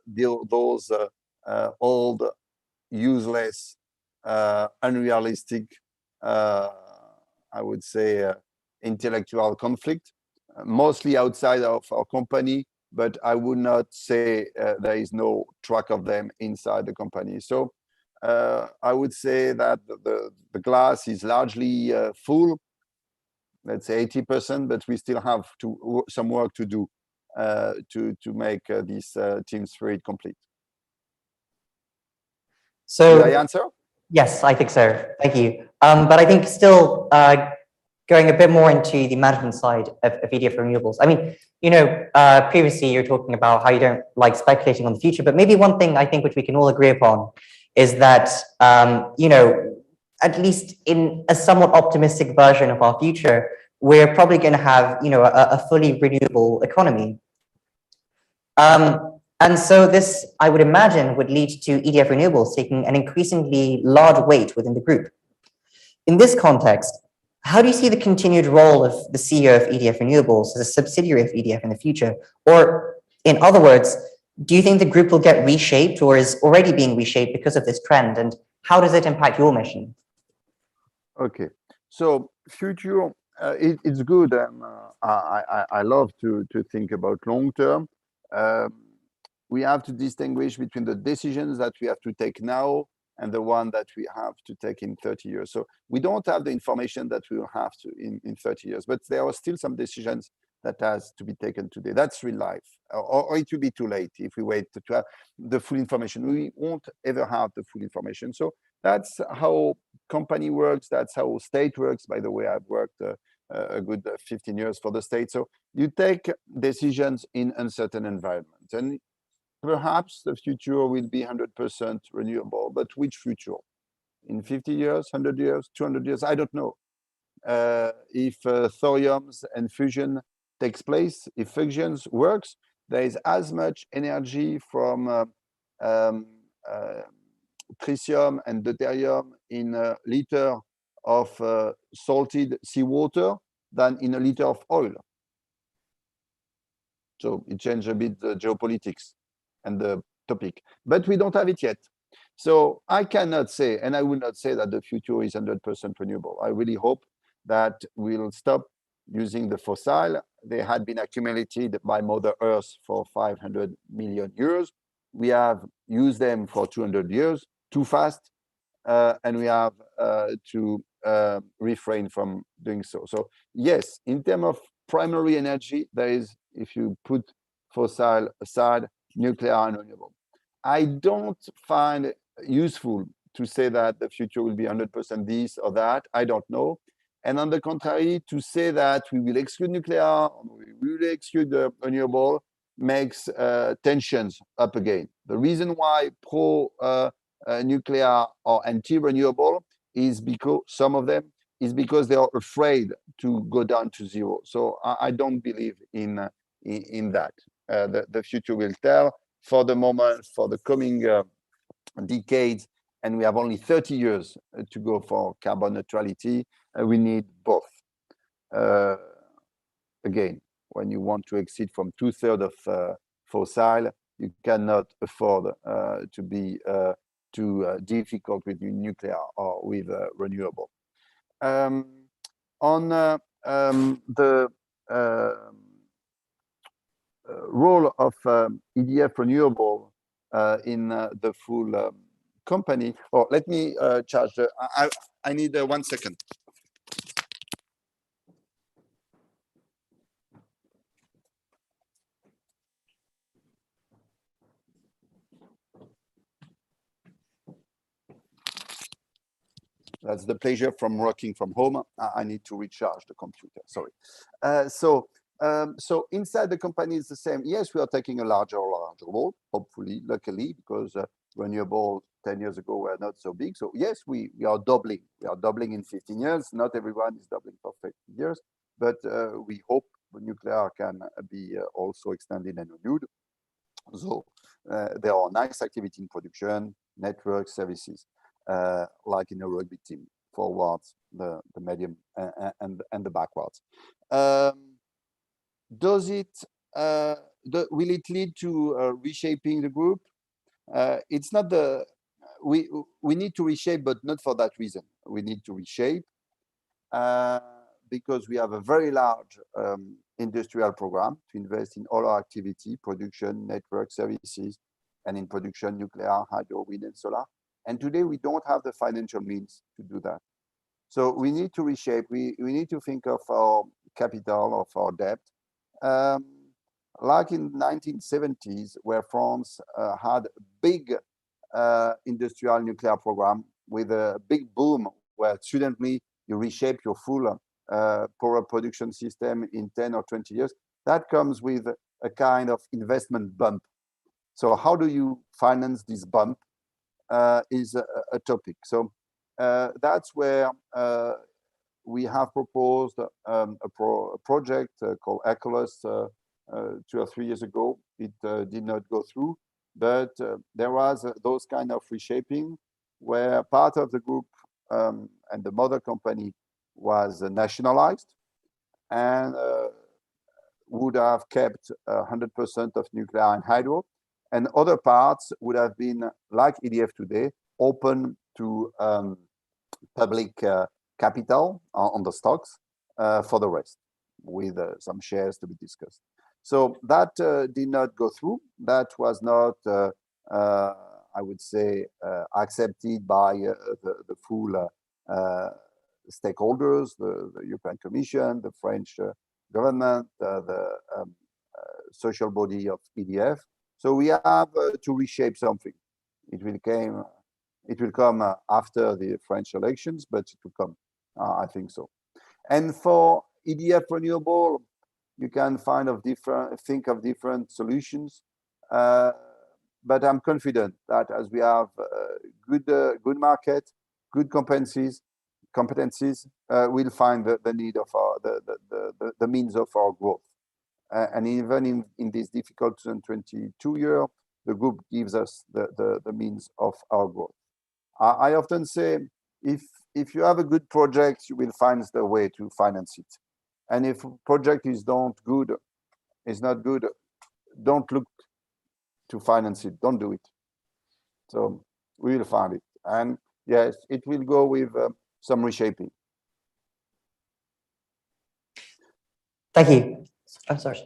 those old, useless, unrealistic, I would say, intellectual conflict, mostly outside of our company, but I would not say there is no track of them inside the company. So I would say that the glass is largely full, let's say 80%, but we still have some work to do to make this team spirit complete. So, did I answer? Yes, I think so. Thank you. But I think still going a bit more into the management side of EDF Renewables. I mean, you know, previously you're talking about how you don't like speculating on the future, but maybe one thing I think which we can all agree upon is that, you know, at least in a somewhat optimistic version of our future, we're probably going to have, you know, a fully renewable economy. And so this, I would imagine, would lead to EDF Renewables taking an increasingly large weight within the group. In this context, how do you see the continued role of the CEO of EDF Renewables as a subsidiary of EDF in the future? Or in other words, do you think the group will get reshaped or is already being reshaped because of this trend? And how does it impact your mission? Okay, so future, it's good, and I love to think about long term. We have to distinguish between the decisions that we have to take now and the one that we have to take in 30 years. So we don't have the information that we will have to in 30 years, but there are still some decisions that has to be taken today. That's real life, or it will be too late if we wait to have the full information. We won't ever have the full information. So that's how company works. That's how state works. By the way, I've worked a good 15 years for the state. So you take decisions in uncertain environments, and perhaps the future will be 100% renewable, but which future? In 50 years, 100 years, 200 years? I don't know. If thoriums and fusion takes place, if fusions works, there is as much energy from tritium and deuterium in a liter of salted seawater than in a liter of oil. So it changed a bit the geopolitics and the topic, but we don't have it yet. So I cannot say, and I will not say that the future is 100% renewable. I really hope that we'll stop using the fossil. They had been accumulated by Mother Earth for 500 million years. We have used them for 200 years, too fast, and we have to refrain from doing so. So yes, in terms of primary energy, there is, if you put fossil aside, nuclear and renewable. I don't find it useful to say that the future will be 100% this or that. I don't know. And on the contrary, to say that we will exclude nuclear, or we will exclude the renewable, makes tensions up again. The reason why pro-nuclear or anti-renewable is because some of them is because they are afraid to go down to zero. So I don't believe in that. The future will tell. For the moment, for the coming decades, and we have only 30 years to go for carbon neutrality, we need both. Again, when you want to exceed from 2/3 of fossil, you cannot afford to be too difficult with nuclear or with renewable. On the role of EDF Renewable in the full company. Oh, let me charge the. I need 1 second. That's the pleasure from working from home. I need to recharge the computer. Sorry. So inside the company is the same. Yes, we are taking a larger role, hopefully, luckily, because renewable 10 years ago were not so big. So yes, we are doubling. We are doubling in 15 years. Not everyone is doubling for 15 years, but we hope the nuclear can be also extended and renewed. So there are nice activity in production, network services, like in a rugby team, forwards, the medium, and the backwards. Does it will it lead to reshaping the group? It's not the we need to reshape, but not for that reason. We need to reshape because we have a very large industrial program to invest in all our activity, production, network services, and in production, nuclear, hydro, wind, and solar. And today we don't have the financial means to do that. So we need to reshape, we need to think of our capital, of our debt. Like in 1970s, where France had a big industrial nuclear program with a big boom, where suddenly you reshape your full power production system in 10 or 20 years, that comes with a kind of investment bump. So how do you finance this bump is a topic. So that's where we have proposed a project called Hercules 2 or 3 years ago. It did not go through, but there was those kind of reshaping where part of the group and the mother company was nationalized and would have kept 100% of nuclear and hydro, and other parts would have been, like EDF today, open to public capital on the stocks for the rest, with some shares to be discussed. So that did not go through. That was not, I would say, accepted by the full stakeholders, the European Commission, the French government, the social body of EDF. So we have to reshape something. It will come after the French elections, but it will come, I think so. And for EDF Renewable, you can think of different solutions. But I'm confident that as we have good market, good competencies, we'll find the need of the means of our growth. And even in this difficult 2022 year, the group gives us the means of our growth. I often say, if you have a good project, you will find the way to finance it. And if project is not good, don't look to finance it. Don't do it. So we will find it. And yes, it will go with some reshaping. Thank you. I'm sorry.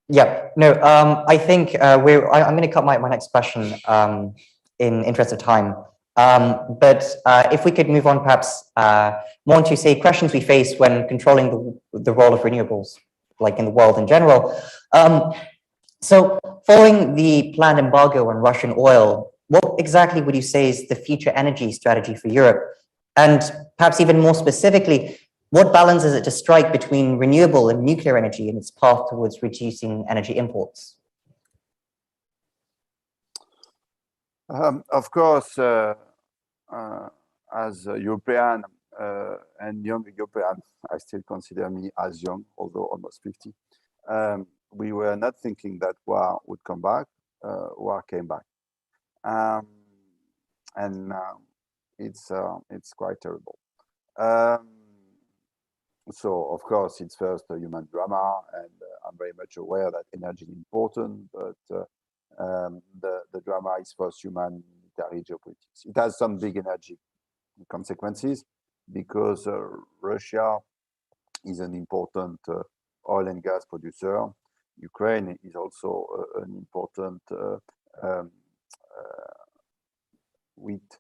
Yeah, no, I think I'm going to cut my next question in interest of time. But if we could move on perhaps more into, say, questions we face when controlling the role of renewables, like in the world in general. So following the planned embargo on Russian oil, what exactly would you say is the future energy strategy for Europe? And perhaps even more specifically, what balance is it to strike between renewable and nuclear energy in its path towards reducing energy imports? Of course, as a European and young European, I still consider me as young, although almost 50. We were not thinking that war would come back. War came back, and it's quite terrible. So of course it's first a human drama, and I'm very much aware that energy is important, but the drama is first human, military, geopolitics. It has some big energy consequences because Russia is an important oil and gas producer. Ukraine is also an important wheat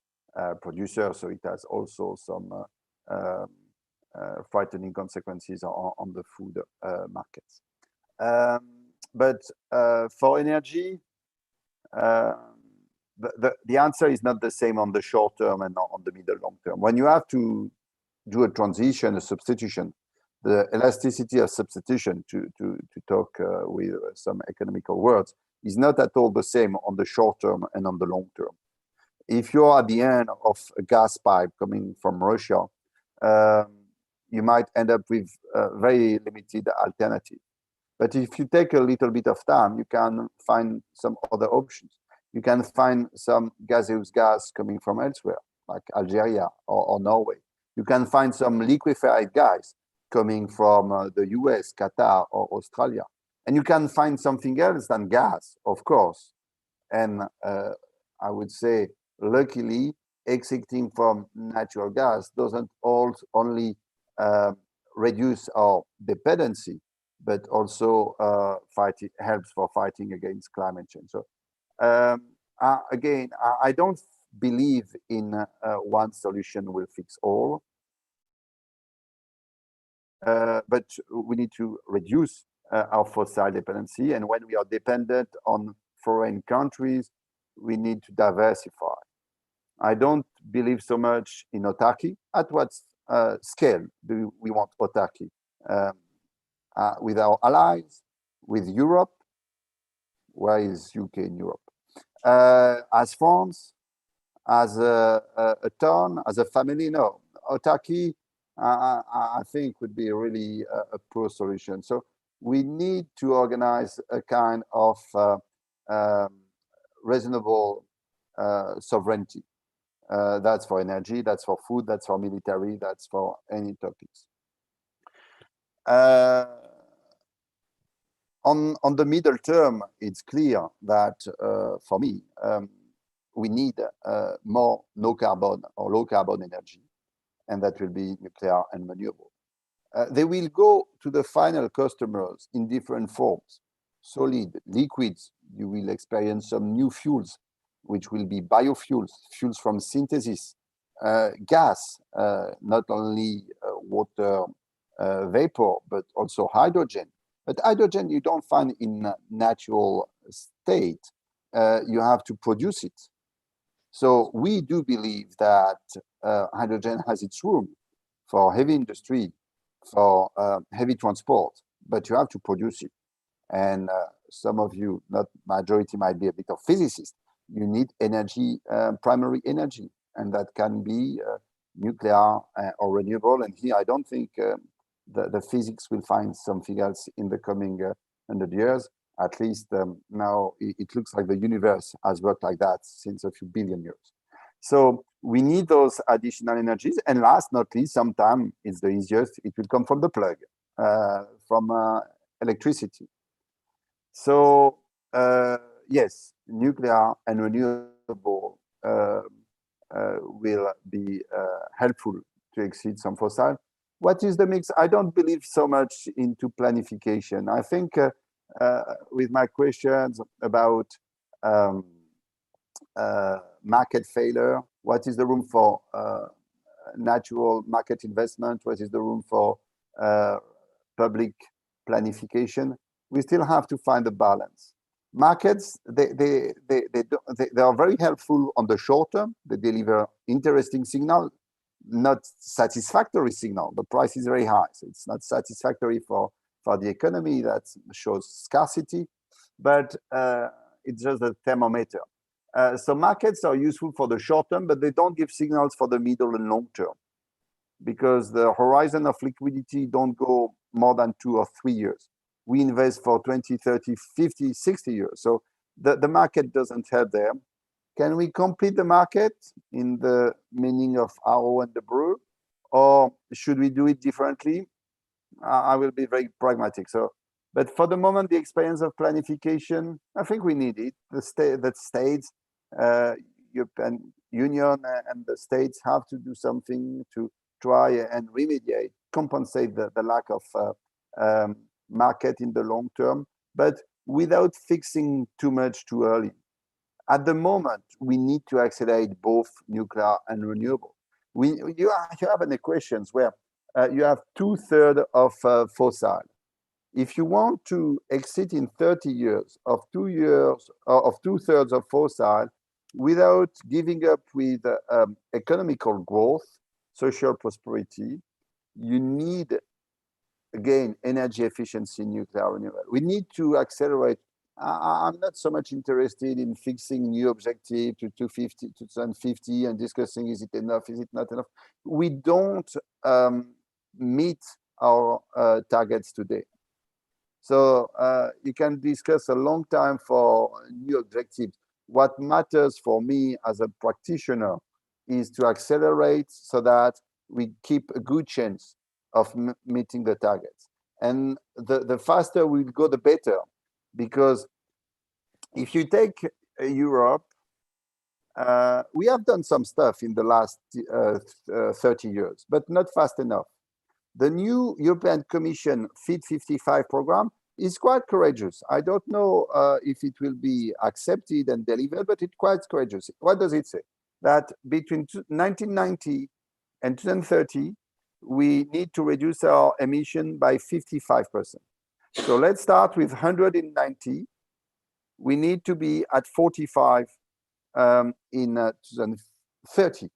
producer, so it has also some frightening consequences on the food markets. But for energy, the answer is not the same on the short term and on the middle long term. When you have to do a transition, a substitution, the elasticity of substitution, to talk with some economical words, is not at all the same on the short term and on the long term. If you're at the end of a gas pipe coming from Russia, you might end up with a very limited alternative. But if you take a little bit of time, you can find some other options. You can find some gaseous gas coming from elsewhere, like Algeria or Norway. You can find some liquefied gas coming from the US, Qatar, or Australia. And you can find something else than gas, of course. And I would say, luckily, exiting from natural gas doesn't only reduce our dependency, but also helps for fighting against climate change. So again, I don't believe in one solution will fix all, but we need to reduce our fossil dependency. And when we are dependent on foreign countries, we need to diversify. I don't believe so much in autarky. At what scale do we want autarky? With our allies, with Europe? Where is UK in Europe? As France, as a town, as a family? No. Autarky, I think, would be really a poor solution. So we need to organize a kind of reasonable sovereignty. That's for energy, that's for food, that's for military, that's for any topics. On the middle term, it's clear that for me, we need more no carbon or low carbon energy, and that will be nuclear and renewable. They will go to the final customers in different forms: solid, liquids. You will experience some new fuels, which will be biofuels, fuels from synthesis, gas, not only water vapor, but also hydrogen. But hydrogen you don't find in natural state. You have to produce it. So we do believe that hydrogen has its room for heavy industry, for heavy transport, but you have to produce it. And some of you, not majority, might be a bit of physicists. You need energy, primary energy, and that can be nuclear or renewable. And here I don't think the physics will find something else in the coming 100 years. At least now it looks like the universe has worked like that since a few billion years. So we need those additional energies. And last not least, sometimes it's the easiest, it will come from the plug, from electricity. So yes, nuclear and renewable will be helpful to exceed some fossil. What is the mix? I don't believe so much into planification. I think with my questions about market failure, what is the room for natural market investment? What is the room for public planification? We still have to find a balance. Markets, they are very helpful on the short term. They deliver interesting signal, not satisfactory signal. The price is very high, so it's not satisfactory for the economy. That shows scarcity, but it's just a thermometer. So markets are useful for the short term, but they don't give signals for the middle and long term, because the horizon of liquidity don't go more than 2 or 3 years. We invest for 20, 30, 50, 60 years. So the market doesn't help there. Can we complete the market in the meaning of Arrow and the Brew, or should we do it differently? I will be very pragmatic. So, but for the moment, the experience of planification, I think we need it. The states, European Union and the states have to do something to try and remediate, compensate the lack of market in the long term, but without fixing too much too early. At the moment, we need to accelerate both nuclear and renewable. You have an equation where you have 2/3 of fossil. If you want to exit in 30 years of 2/3 of fossil without giving up with economical growth, social prosperity, you need, again, energy efficiency, nuclear renewable. We need to accelerate. I'm not so much interested in fixing new objective to 2050 and discussing, is it enough, is it not enough? We don't meet our targets today. So you can discuss a long time for new objectives. What matters for me as a practitioner is to accelerate so that we keep a good chance of meeting the targets. And the faster we go, the better. Because if you take Europe, we have done some stuff in the last 30 years, but not fast enough. The new European Commission Fit 55 program is quite courageous. I don't know if it will be accepted and delivered, but it's quite courageous. What does it say? That between 1990 and 2030, we need to reduce our emission by 55%. So let's start with 190. We need to be at 45 in 2030.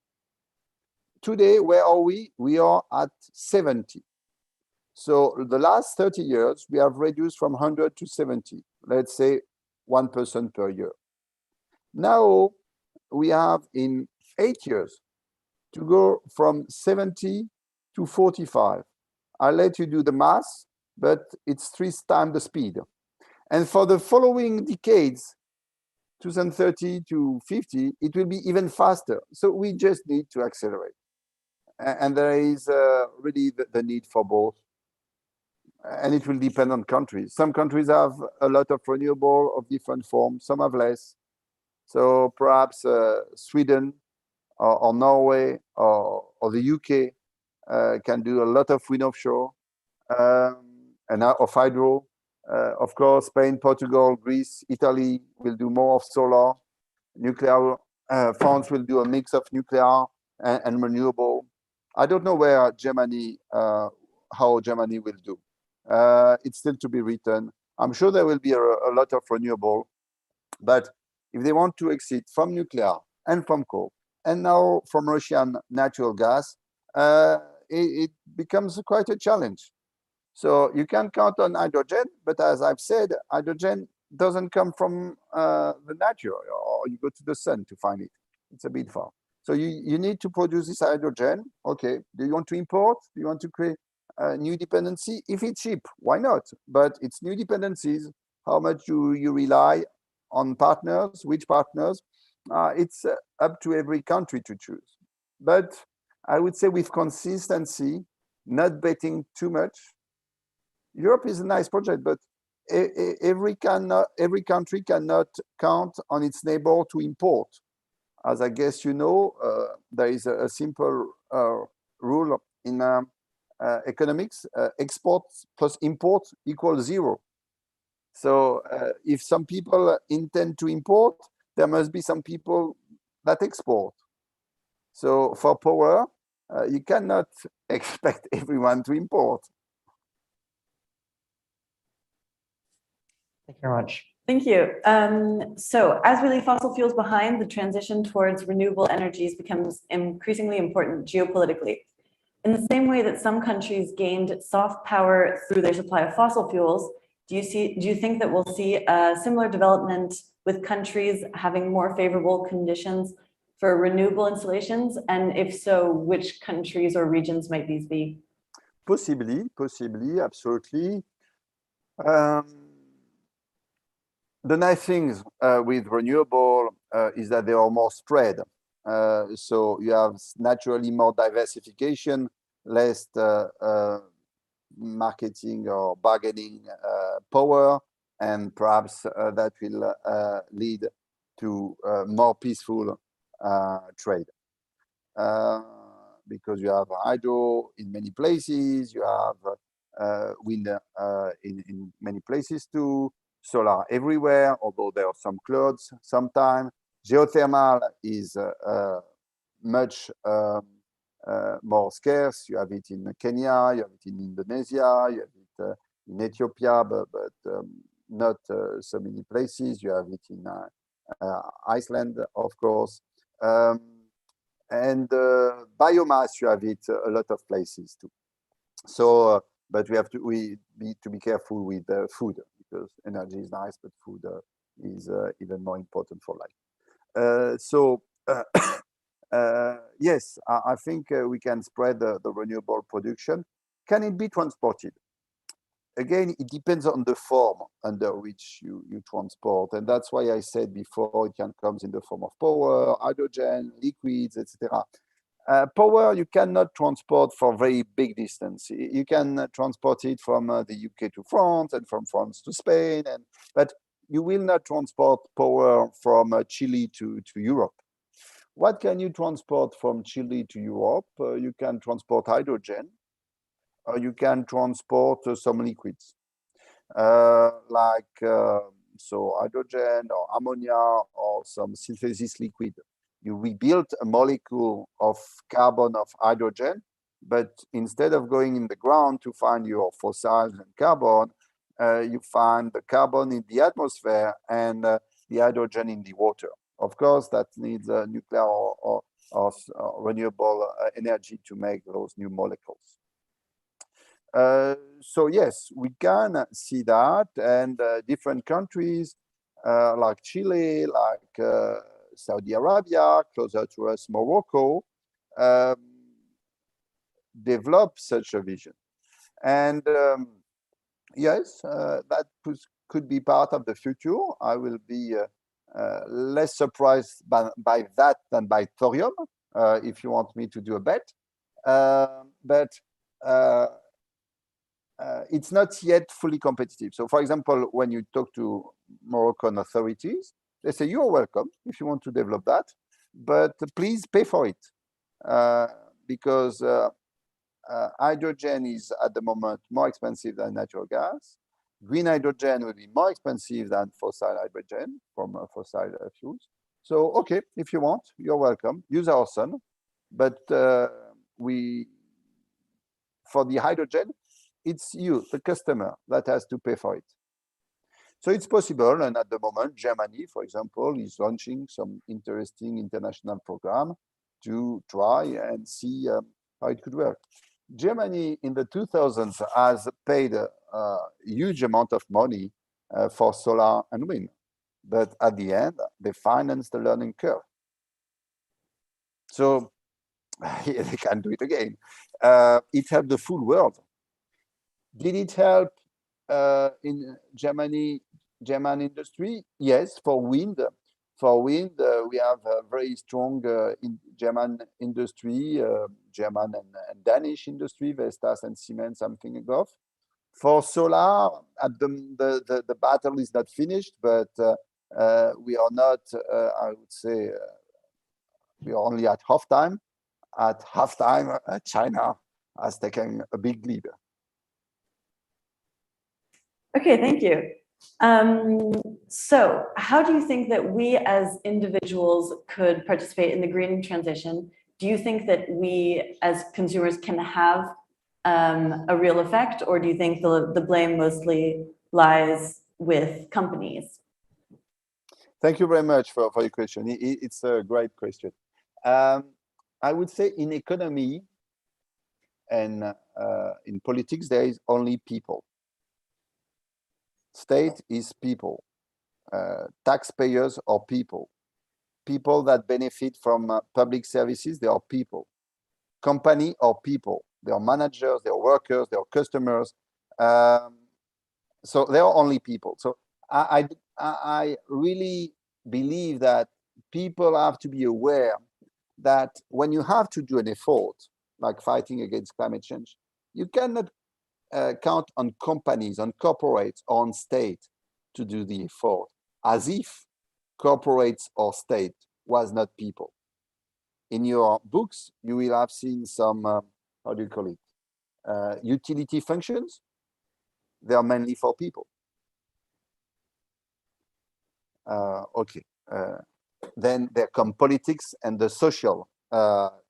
Today, where are we? We are at 70. So the last 30 years, we have reduced from 100 to 70, let's say 1% per year. Now we have in 8 years to go from 70 to 45. I'll let you do the math, but it's 3 times the speed. And for the following decades, 2030 to 50, it will be even faster. So we just need to accelerate. And there is really the need for both. And it will depend on countries. Some countries have a lot of renewable of different forms, some have less. So perhaps Sweden or Norway or the UK can do a lot of wind offshore and of hydro. Of course, Spain, Portugal, Greece, Italy will do more of solar. Nuclear, France will do a mix of nuclear and renewable. I don't know where Germany, how Germany will do. It's still to be written. I'm sure there will be a lot of renewable, but if they want to exit from nuclear and from coal, and now from Russian natural gas, it becomes quite a challenge. So you can count on hydrogen, but as I've said, hydrogen doesn't come from the nature, or you go to the sun to find it. It's a bit far. So you need to produce this hydrogen. Okay, do you want to import? Do you want to create new dependency? If it's cheap, why not? But it's new dependencies. How much do you rely on partners? Which partners? It's up to every country to choose. But I would say with consistency, not betting too much. Europe is a nice project, but every country cannot count on its neighbor to import. As I guess you know, there is a simple rule in economics: export plus import equals 0. So if some people intend to import, there must be some people that export. So for power, you cannot expect everyone to import. Thank you very much. Thank you. So as we leave fossil fuels behind, the transition towards renewable energies becomes increasingly important geopolitically. In the same way that some countries gained soft power through their supply of fossil fuels, do you think that we'll see a similar development with countries having more favorable conditions for renewable installations? And if so, which countries or regions might these be? Possibly, absolutely. The nice things with renewable is that they are more spread. So you have naturally more diversification, less marketing or bargaining power, and perhaps that will lead to more peaceful trade. Because you have hydro in many places, you have wind in many places too, solar everywhere, although there are some clouds sometimes. Geothermal is much more scarce. You have it in Kenya, you have it in Indonesia, you have it in Ethiopia, but not so many places. You have it in Iceland, of course. And biomass, you have it a lot of places too. So, but we need to be careful with food, because energy is nice, but food is even more important for life. Yes, I think we can spread the renewable production. Can it be transported? Again, it depends on the form under which you transport. And that's why I said before, it can come in the form of power, hydrogen, liquids, etc. Power, you cannot transport for very big distance. You can transport it from the UK to France and from France to Spain, but you will not transport power from Chile to Europe. What can you transport from Chile to Europe? You can transport hydrogen, you can transport some liquids, so hydrogen or ammonia or some synthesis liquid. You rebuild a molecule of carbon of hydrogen, but instead of going in the ground to find your fossils and carbon, you find the carbon in the atmosphere and the hydrogen in the water. Of course, that needs nuclear or renewable energy to make those new molecules. So yes, we can see that, and different countries like Chile, like Saudi Arabia, closer to us, Morocco, develop such a vision. And yes, that could be part of the future. I will be less surprised by that than by thorium, if you want me to do a bet. But it's not yet fully competitive. So for example, when you talk to Moroccan authorities, they say, you're welcome if you want to develop that, but please pay for it. Because hydrogen is at the moment more expensive than natural gas. Green hydrogen will be more expensive than fossil hydrogen from fossil fuels. So, okay, if you want, you're welcome, use our sun. But for the hydrogen, it's you, the customer, that has to pay for it. So it's possible, and at the moment, Germany, for example, is launching some interesting international program to try and see how it could work. Germany in the 2000s has paid a huge amount of money for solar and wind, but at the end, they financed the learning curve. So they can do it again. It helped the full world. Did it help in German industry? Yes, for wind. For wind, we have a very strong German industry, German and Danish industry, Vestas and Siemens, I'm thinking of. For solar, the battle is not finished, but we are not, I would say, we are only at halftime. At halftime, China has taken a big lead. Okay, thank you. So how do you think that we as individuals could participate in the green transition? Do you think that we as consumers can have a real effect, or do you think the blame mostly lies with companies? Thank you very much for your question. It's a great question. I would say in economy and in politics, there is only people. State is people. Taxpayers are people. People that benefit from public services, they are people. Company are people. They are managers, they are workers, they are customers. So they are only people. So I really believe that people have to be aware that when you have to do an effort, like fighting against climate change, you cannot count on companies, on corporates, or on state to do the effort, as if corporates or state was not people. In your books, you will have seen some, how do you call it, utility functions. They are mainly for people. Okay. Then there come politics and the social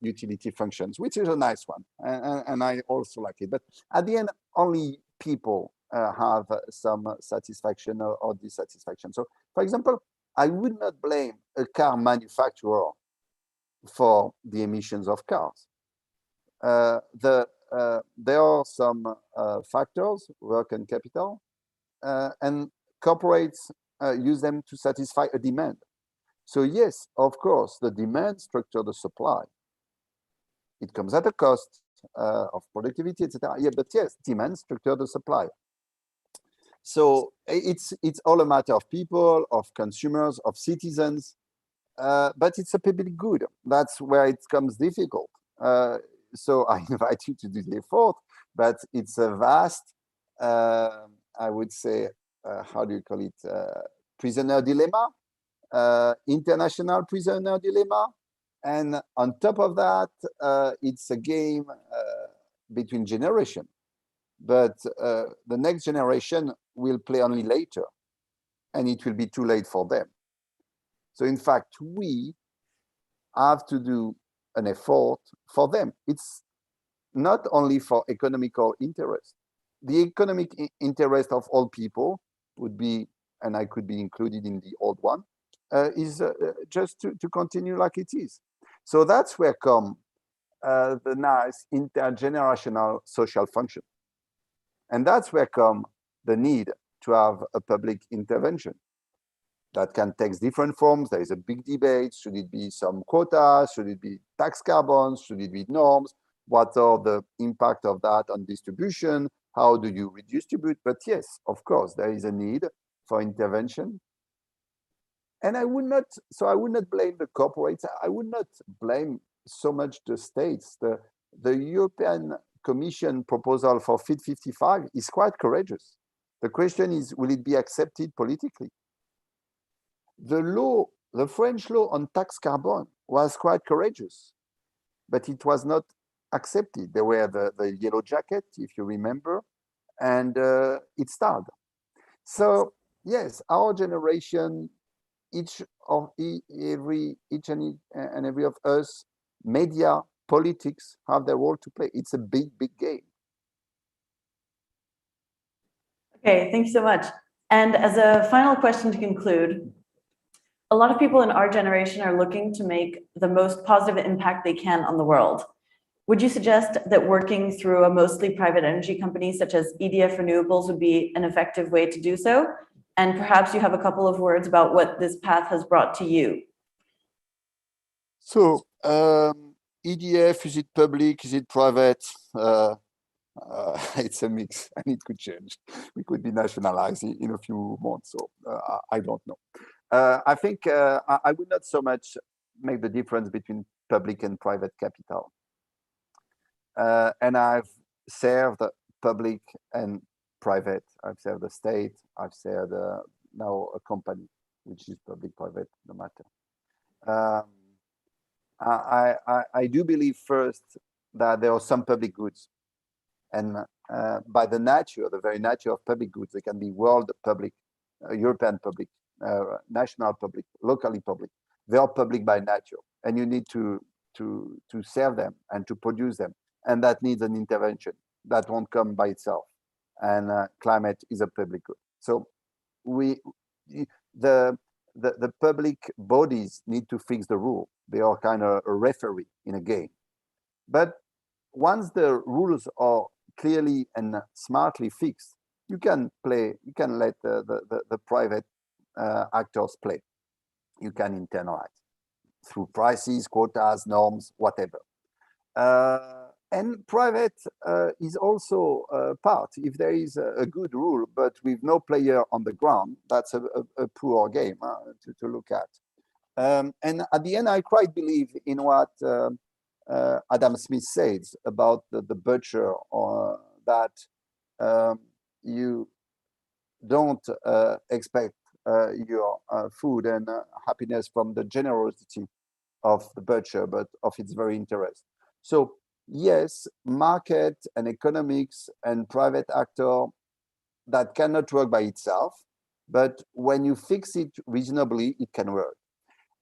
utility functions, which is a nice one, and I also like it. But at the end, only people have some satisfaction or dissatisfaction. So, for example, I would not blame a car manufacturer for the emissions of cars. There are some factors, work and capital, and corporates use them to satisfy a demand. So yes, of course, the demand structure the supply. It comes at a cost of productivity, etc. Yeah, but yes, demand structure the supply. So it's all a matter of people, of consumers, of citizens, but it's a public good. That's where it becomes difficult. So I invite you to do the effort, but it's a vast, I would say, how do you call it, prisoner dilemma, international prisoner dilemma. And on top of that, it's a game between generations. but the next generation will play only later, and it will be too late for them. So in fact, we have to do an effort for them. It's not only for economical interest. The economic interest of all people would be, and I could be included in the old one, is just to continue like it is. So that's where come the nice intergenerational social function. And that's where come the need to have a public intervention that can take different forms. There is a big debate. Should it be some quotas? Should it be tax carbons? Should it be norms? What are the impact of that on distribution? How do you redistribute? But yes, of course, there is a need for intervention. And I would not blame the corporates. I would not blame so much the states. The European Commission proposal for Fit 55 is quite courageous. The question is, will it be accepted politically? The French law on tax carbon was quite courageous, but it was not accepted. There were the yellow jacket, if you remember, and it stalled. So yes, our generation, each and every of us, media, politics have their role to play. It's a big game. Okay, thank you so much. And as a final question to conclude, a lot of people in our generation are looking to make the most positive impact they can on the world. Would you suggest that working through a mostly private energy company such as EDF Renewables would be an effective way to do so? And perhaps you have a couple of words about what this path has brought to you. So EDF, is it public? Is it private? It's a mix, and it could change. We could be nationalized in a few months, so I don't know. I think I would not so much make the difference between public and private capital. And I've served public and private. I've served the state. I've served now a company, which is public-private, no matter. I do believe first that there are some public goods, and by the very nature of public goods, they can be world public, European public, national public, locally public. They are public by nature, and you need to serve them and to produce them, and that needs an intervention. That won't come by itself, and climate is a public good. So the public bodies need to fix the rule. They are kind of a referee in a game. But once the rules are clearly and smartly fixed, you can let the private actors play. You can internalize through prices, quotas, norms, whatever. And private is also part. If there is a good rule, but with no player on the ground, that's a poor game to look at. And at the end, I quite believe in what Adam Smith says about the butcher, or that you don't expect your food and happiness from the generosity of the butcher, but of its very interest. So yes, market and economics and private actor, that cannot work by itself, but when you fix it reasonably, it can work.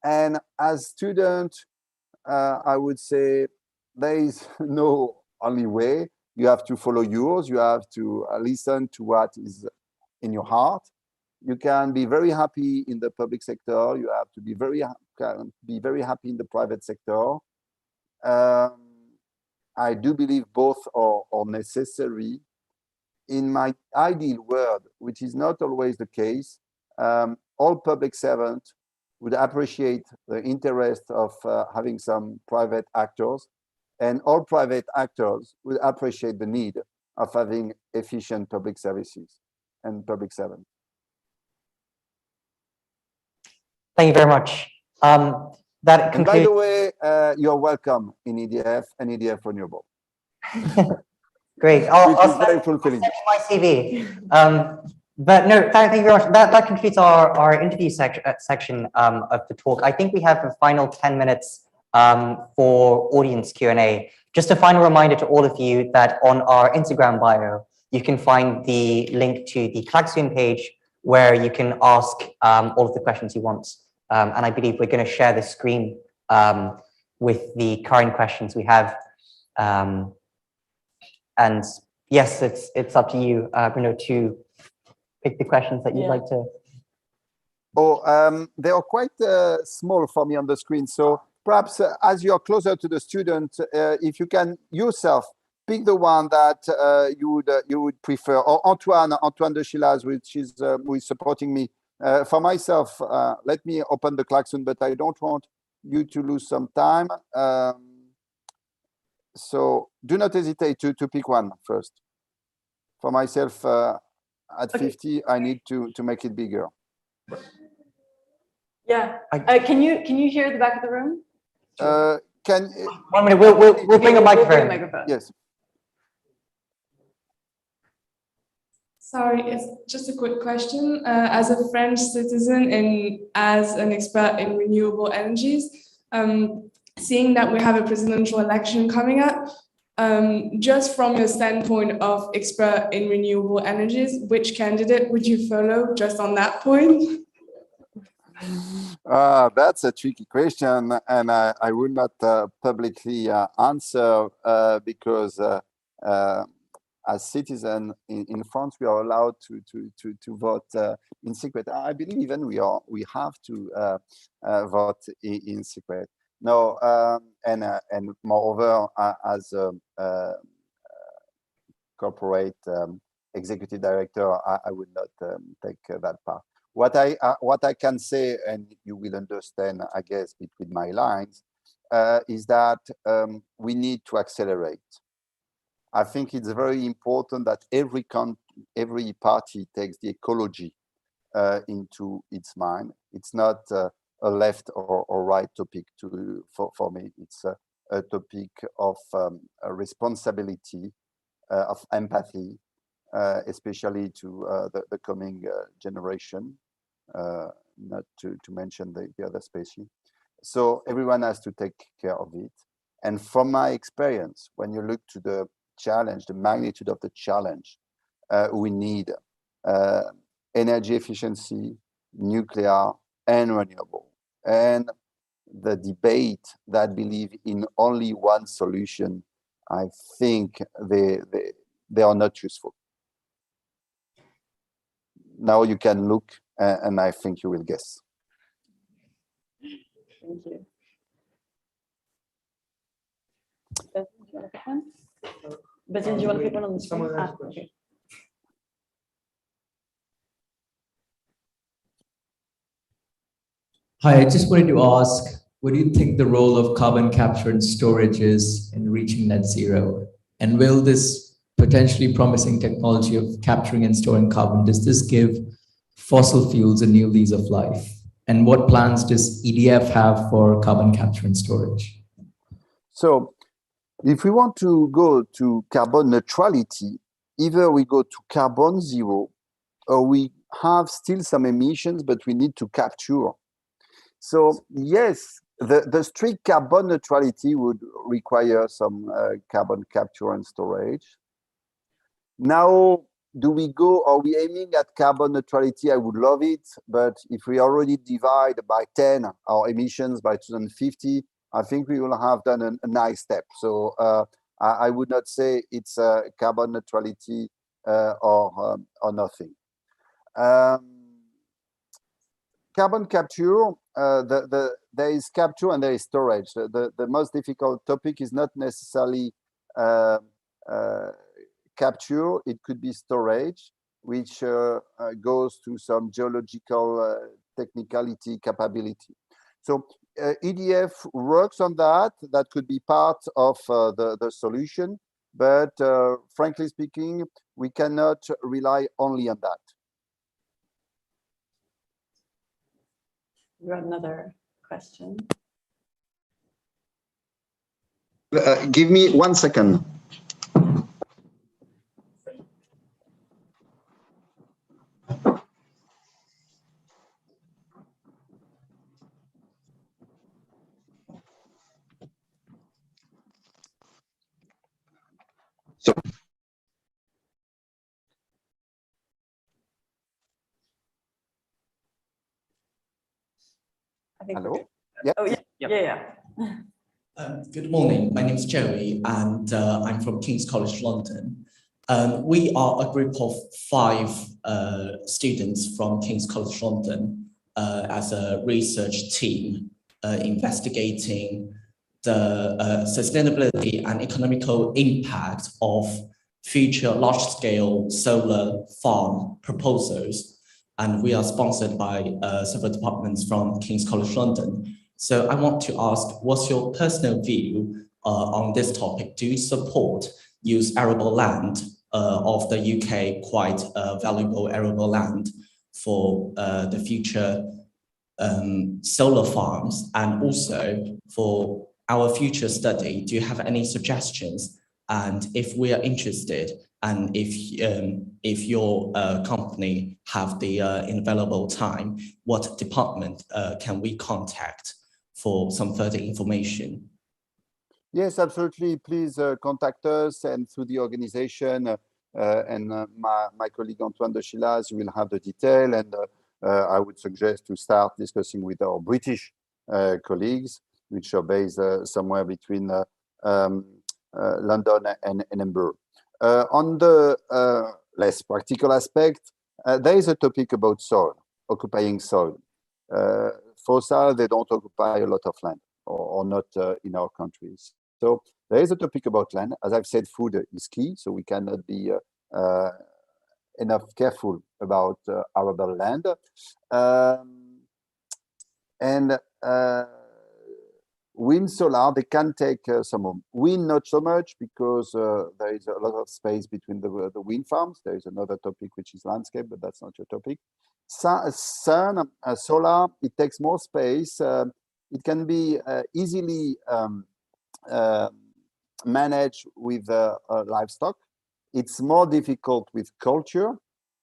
And as student, I would say there is no only way. You have to follow yours. You have to listen to what is in your heart. You can be very happy in the public sector. You have to be very happy in the private sector. I do believe both are necessary. In my ideal world, which is not always the case, all public servants would appreciate the interest of having some private actors, and all private actors would appreciate the need of having efficient public services and public servants. Thank you very much. That concludes. And by the way, you're welcome in EDF and EDF Renewable. Great. I'll very fulfilling. my CV. But no, thank you very much. That concludes our interview section of the talk. I think we have a final 10 minutes for audience Q&A. Just a final reminder to all of you that on our Instagram bio, you can find the link to the Klaxoon page where you can ask all of the questions you want. And I believe we're going to share the screen with the current questions we have. And yes, it's up to you, Bruno, to pick the questions that you'd like to. Oh, they are quite small for me on the screen. So perhaps as you are closer to the student, if you can yourself pick the one that you would prefer, or Antoine de Chilas, which is who is supporting me. For myself, let me open the Klaxoon, but I don't want you to lose some time. So do not hesitate to pick one first. For myself, at 50, I need to make it bigger. Yeah. Can you hear the back of the room? 1 minute. We'll bring a microphone. Yes. Sorry, it's just a quick question. As a French citizen and as an expert in renewable energies, seeing that we have a presidential election coming up, just from your standpoint of expert in renewable energies, which candidate would you follow just on that point? That's a tricky question, and I will not publicly answer because as citizens in France, we are allowed to vote in secret. I believe even we have to vote in secret. No, and moreover, as a corporate executive director, I would not take that part. What I can say, and you will understand, I guess, between my lines, is that we need to accelerate. I think it's very important that every party takes the ecology into its mind. It's not a left or right topic for me. It's a topic of responsibility, of empathy, especially to the coming generation, not to mention the other species. So everyone has to take care of it. And from my experience, when you look to the challenge, the magnitude of the challenge, we need energy efficiency, nuclear, and renewable. And the debate that believe in only one solution, I think they are not useful. Now you can look, and I think you will guess. Thank you. Betty, do you want to pick one? Betty, do you want to pick one on the screen? Okay. Hi, I just wanted to ask, what do you think the role of carbon capture and storage is in reaching net zero? And will this potentially promising technology of capturing and storing carbon, does this give fossil fuels a new lease of life? And what plans does EDF have for carbon capture and storage? So if we want to go to carbon neutrality, either we go to carbon zero, or we have still some emissions, but we need to capture. So yes, the strict carbon neutrality would require some carbon capture and storage. Now, do we go, are we aiming at carbon neutrality? I would love it, but if we already divide by 10 our emissions by 2050, I think we will have done a nice step. So I would not say it's carbon neutrality or nothing. Carbon capture, there is capture and there is storage. The most difficult topic is not necessarily capture, it could be storage, which goes to some geological technicality capability. So EDF works on that. That could be part of the solution, but frankly speaking, we cannot rely only on that. We got another question. Give me 1 second. So I think we're Hello? good. Yeah. Oh, yeah, Yep. yeah. Good morning. My name is Joey, and I'm from King's College London. We are a group of 5 students from King's College London as a research team investigating the sustainability and economical impact of future large-scale solar farm proposals. And we are sponsored by several departments from King's College London. So I want to ask, what's your personal view on this topic? Do you support use arable land of the UK, quite valuable arable land for the future solar farms? And also for our future study, do you have any suggestions? And if we are interested, and if your company have the available time, what department can we contact for some further information? Yes, absolutely. Please contact us, and through the organization and my colleague Antoine de Chilas, you will have the detail. And I would suggest to start discussing with our British colleagues, which are based somewhere between London and Edinburgh. On the less practical aspect, there is a topic about soil, occupying soil. Fossil, they don't occupy a lot of land, or not in our countries. So there is a topic about land. As I've said, food is key, so we cannot be enough careful about arable land. And wind, solar, they can take some wind, not so much, because there is a lot of space between the wind farms. There is another topic, which is landscape, but that's not your topic. Sun, solar, it takes more space. It can be easily managed with livestock. It's more difficult with culture,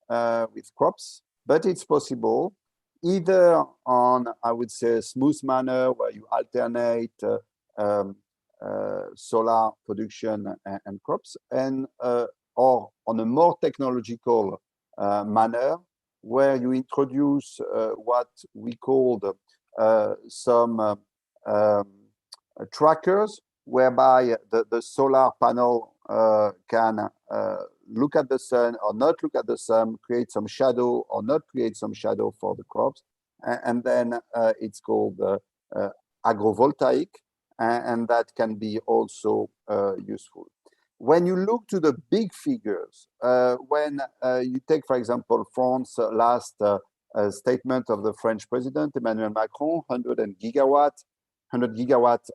with crops, but it's possible either on, I would say, a smooth manner where you alternate solar production and crops, and or on a more technological manner where you introduce what we called some trackers, whereby the solar panel can look at the sun or not look at the sun, create some shadow or not create some shadow for the crops. And then it's called agrovoltaic, and that can be also useful. When you look to the big figures, when you take, for example, France last statement of the French president, Emmanuel Macron, 100 gigawatts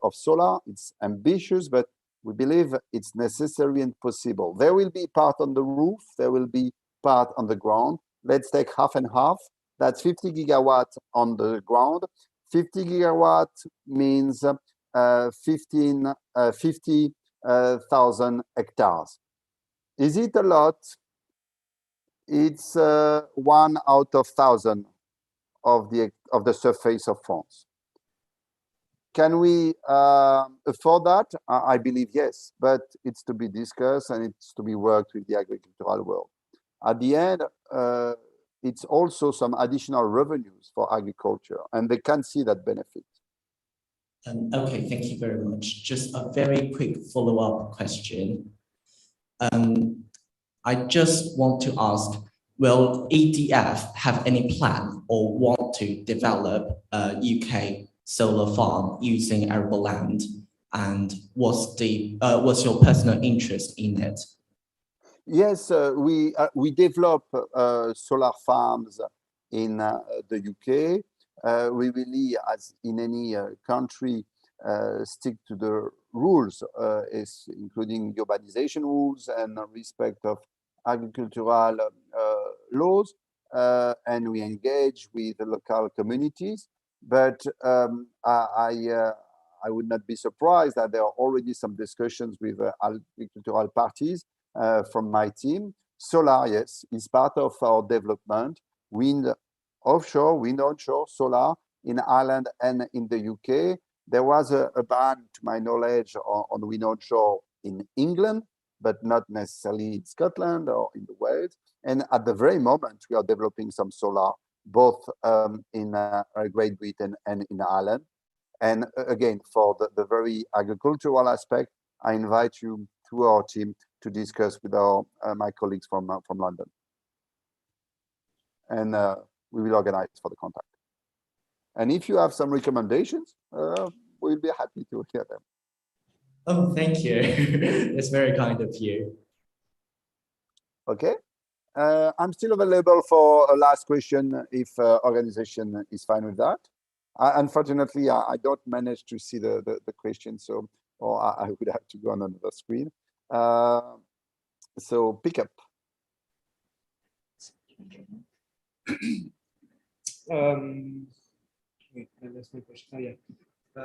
of solar, it's ambitious, but we believe it's necessary and possible. There will be part on the roof, there will be part on the ground. Let's take half and half. That's 50 gigawatts on the ground. 50 gigawatts means 50,000 hectares. Is it a lot? It's 1 out of 1,000 of the surface of France. Can we afford that? I believe yes, but it's to be discussed and it's to be worked with the agricultural world. At the end, it's also some additional revenues for agriculture, and they can see that benefit. Okay, thank you very much. Just a very quick follow-up question. I just want to ask, will EDF have any plan or want to develop a UK solar farm using arable land? And what's your personal interest in it? Yes, we develop solar farms in the UK. We really, as in any country, stick to the rules, including urbanization rules and respect of agricultural laws, and we engage with the local communities. But I would not be surprised that there are already some discussions with agricultural parties from my team. Solar, yes, is part of our development. Wind offshore, wind onshore, solar in Ireland and in the UK. There was a ban, to my knowledge, on wind onshore in England, but not necessarily in Scotland or in the Wales. And at the very moment, we are developing some solar both in Great Britain and in Ireland. And again, for the very agricultural aspect, I invite you to our team to discuss with my colleagues from London. And we will organize for the contact. And if you have some recommendations, we'll be happy to hear them. Oh, thank you. That's very kind of you. Okay. I'm still available for a last question if organization is fine with that. Unfortunately, I don't manage to see the question, so or I would have to go on another screen. So pick up. Wait, that's my question. Oh, yeah.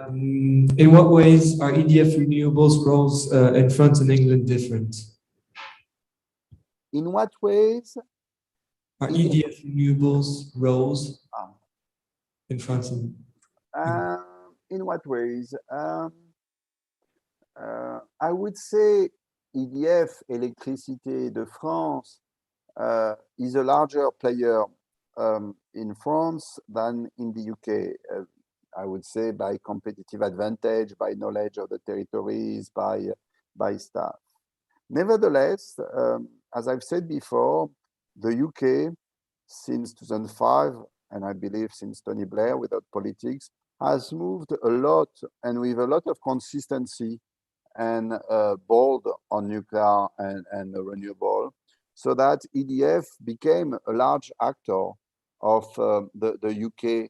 In what ways are EDF renewables roles in France and England different? In what ways are EDF renewables roles in France and in what ways? I would say EDF, Électricité de France, is a larger player in France than in the UK. I would say by competitive advantage, by knowledge of the territories, by staff. Nevertheless, as I've said before, the UK, since 2005, and I believe since Tony Blair, without politics, has moved a lot and with a lot of consistency and bold on nuclear and renewable, so that EDF became a large actor of the UK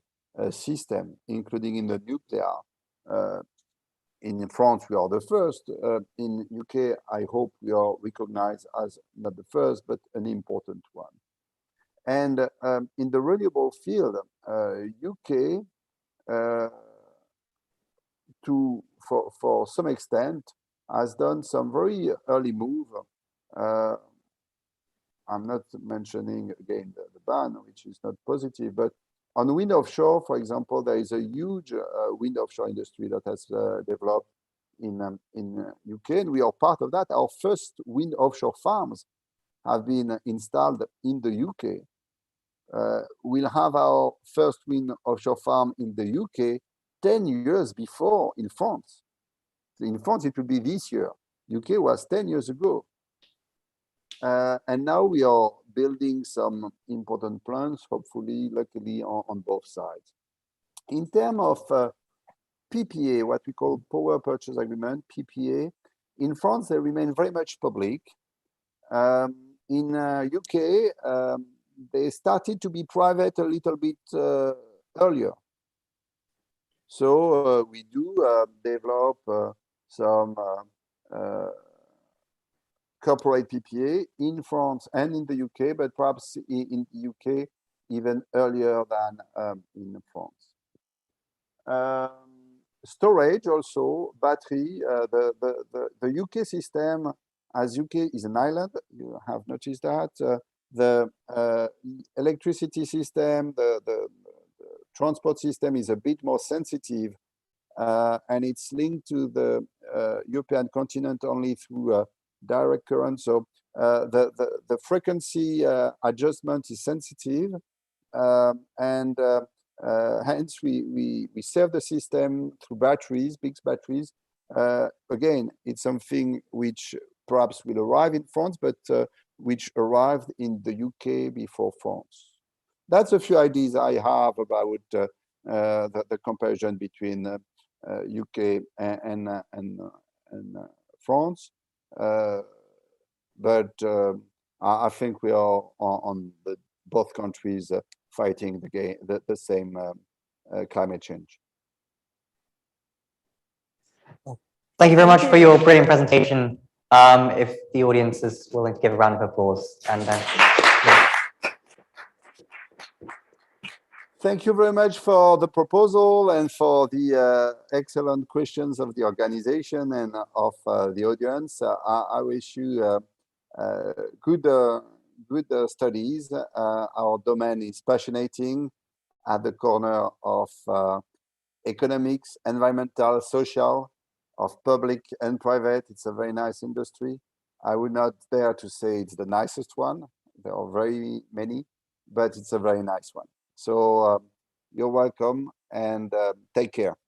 system, including in the nuclear. In France, we are the first. In UK, I hope we are recognized as not the first, but an important one. And in the renewable field, UK, for some extent, has done some very early move. I'm not mentioning again the ban, which is not positive, but on wind offshore, for example, there is a huge wind offshore industry that has developed in UK, and we are part of that. Our first wind offshore farms have been installed in the UK. We'll have our first wind offshore farm in the UK 10 years before in France. In France, it will be this year. UK was 10 years ago. And now we are building some important plants, hopefully, luckily, on both sides. In terms of PPA, what we call Power Purchase Agreement, PPA, in France, they remain very much public. In UK, they started to be private a little bit earlier. So we do develop some corporate PPA in France and in the UK, but perhaps in the UK even earlier than in France. Storage also, battery, the UK system, as UK is an island, you have noticed that, the electricity system, the transport system is a bit more sensitive, and it's linked to the European continent only through direct current. So the frequency adjustment is sensitive, and hence we serve the system through batteries, big batteries. Again, it's something which perhaps will arrive in France, but which arrived in the UK before France. That's a few ideas I have about the comparison between UK and France. But I think we are on both countries fighting the same climate change. Thank you very much for your brilliant presentation. If the audience is willing to give a round of applause. And yeah. Thank you very much for the proposal and for the excellent questions of the organization and of the audience. I wish you good studies. Our domain is fascinating at the corner of economics, environmental, social, of public and private. It's a very nice industry. I would not dare to say it's the nicest one. There are very many, but it's a very nice one. So you're welcome and take care.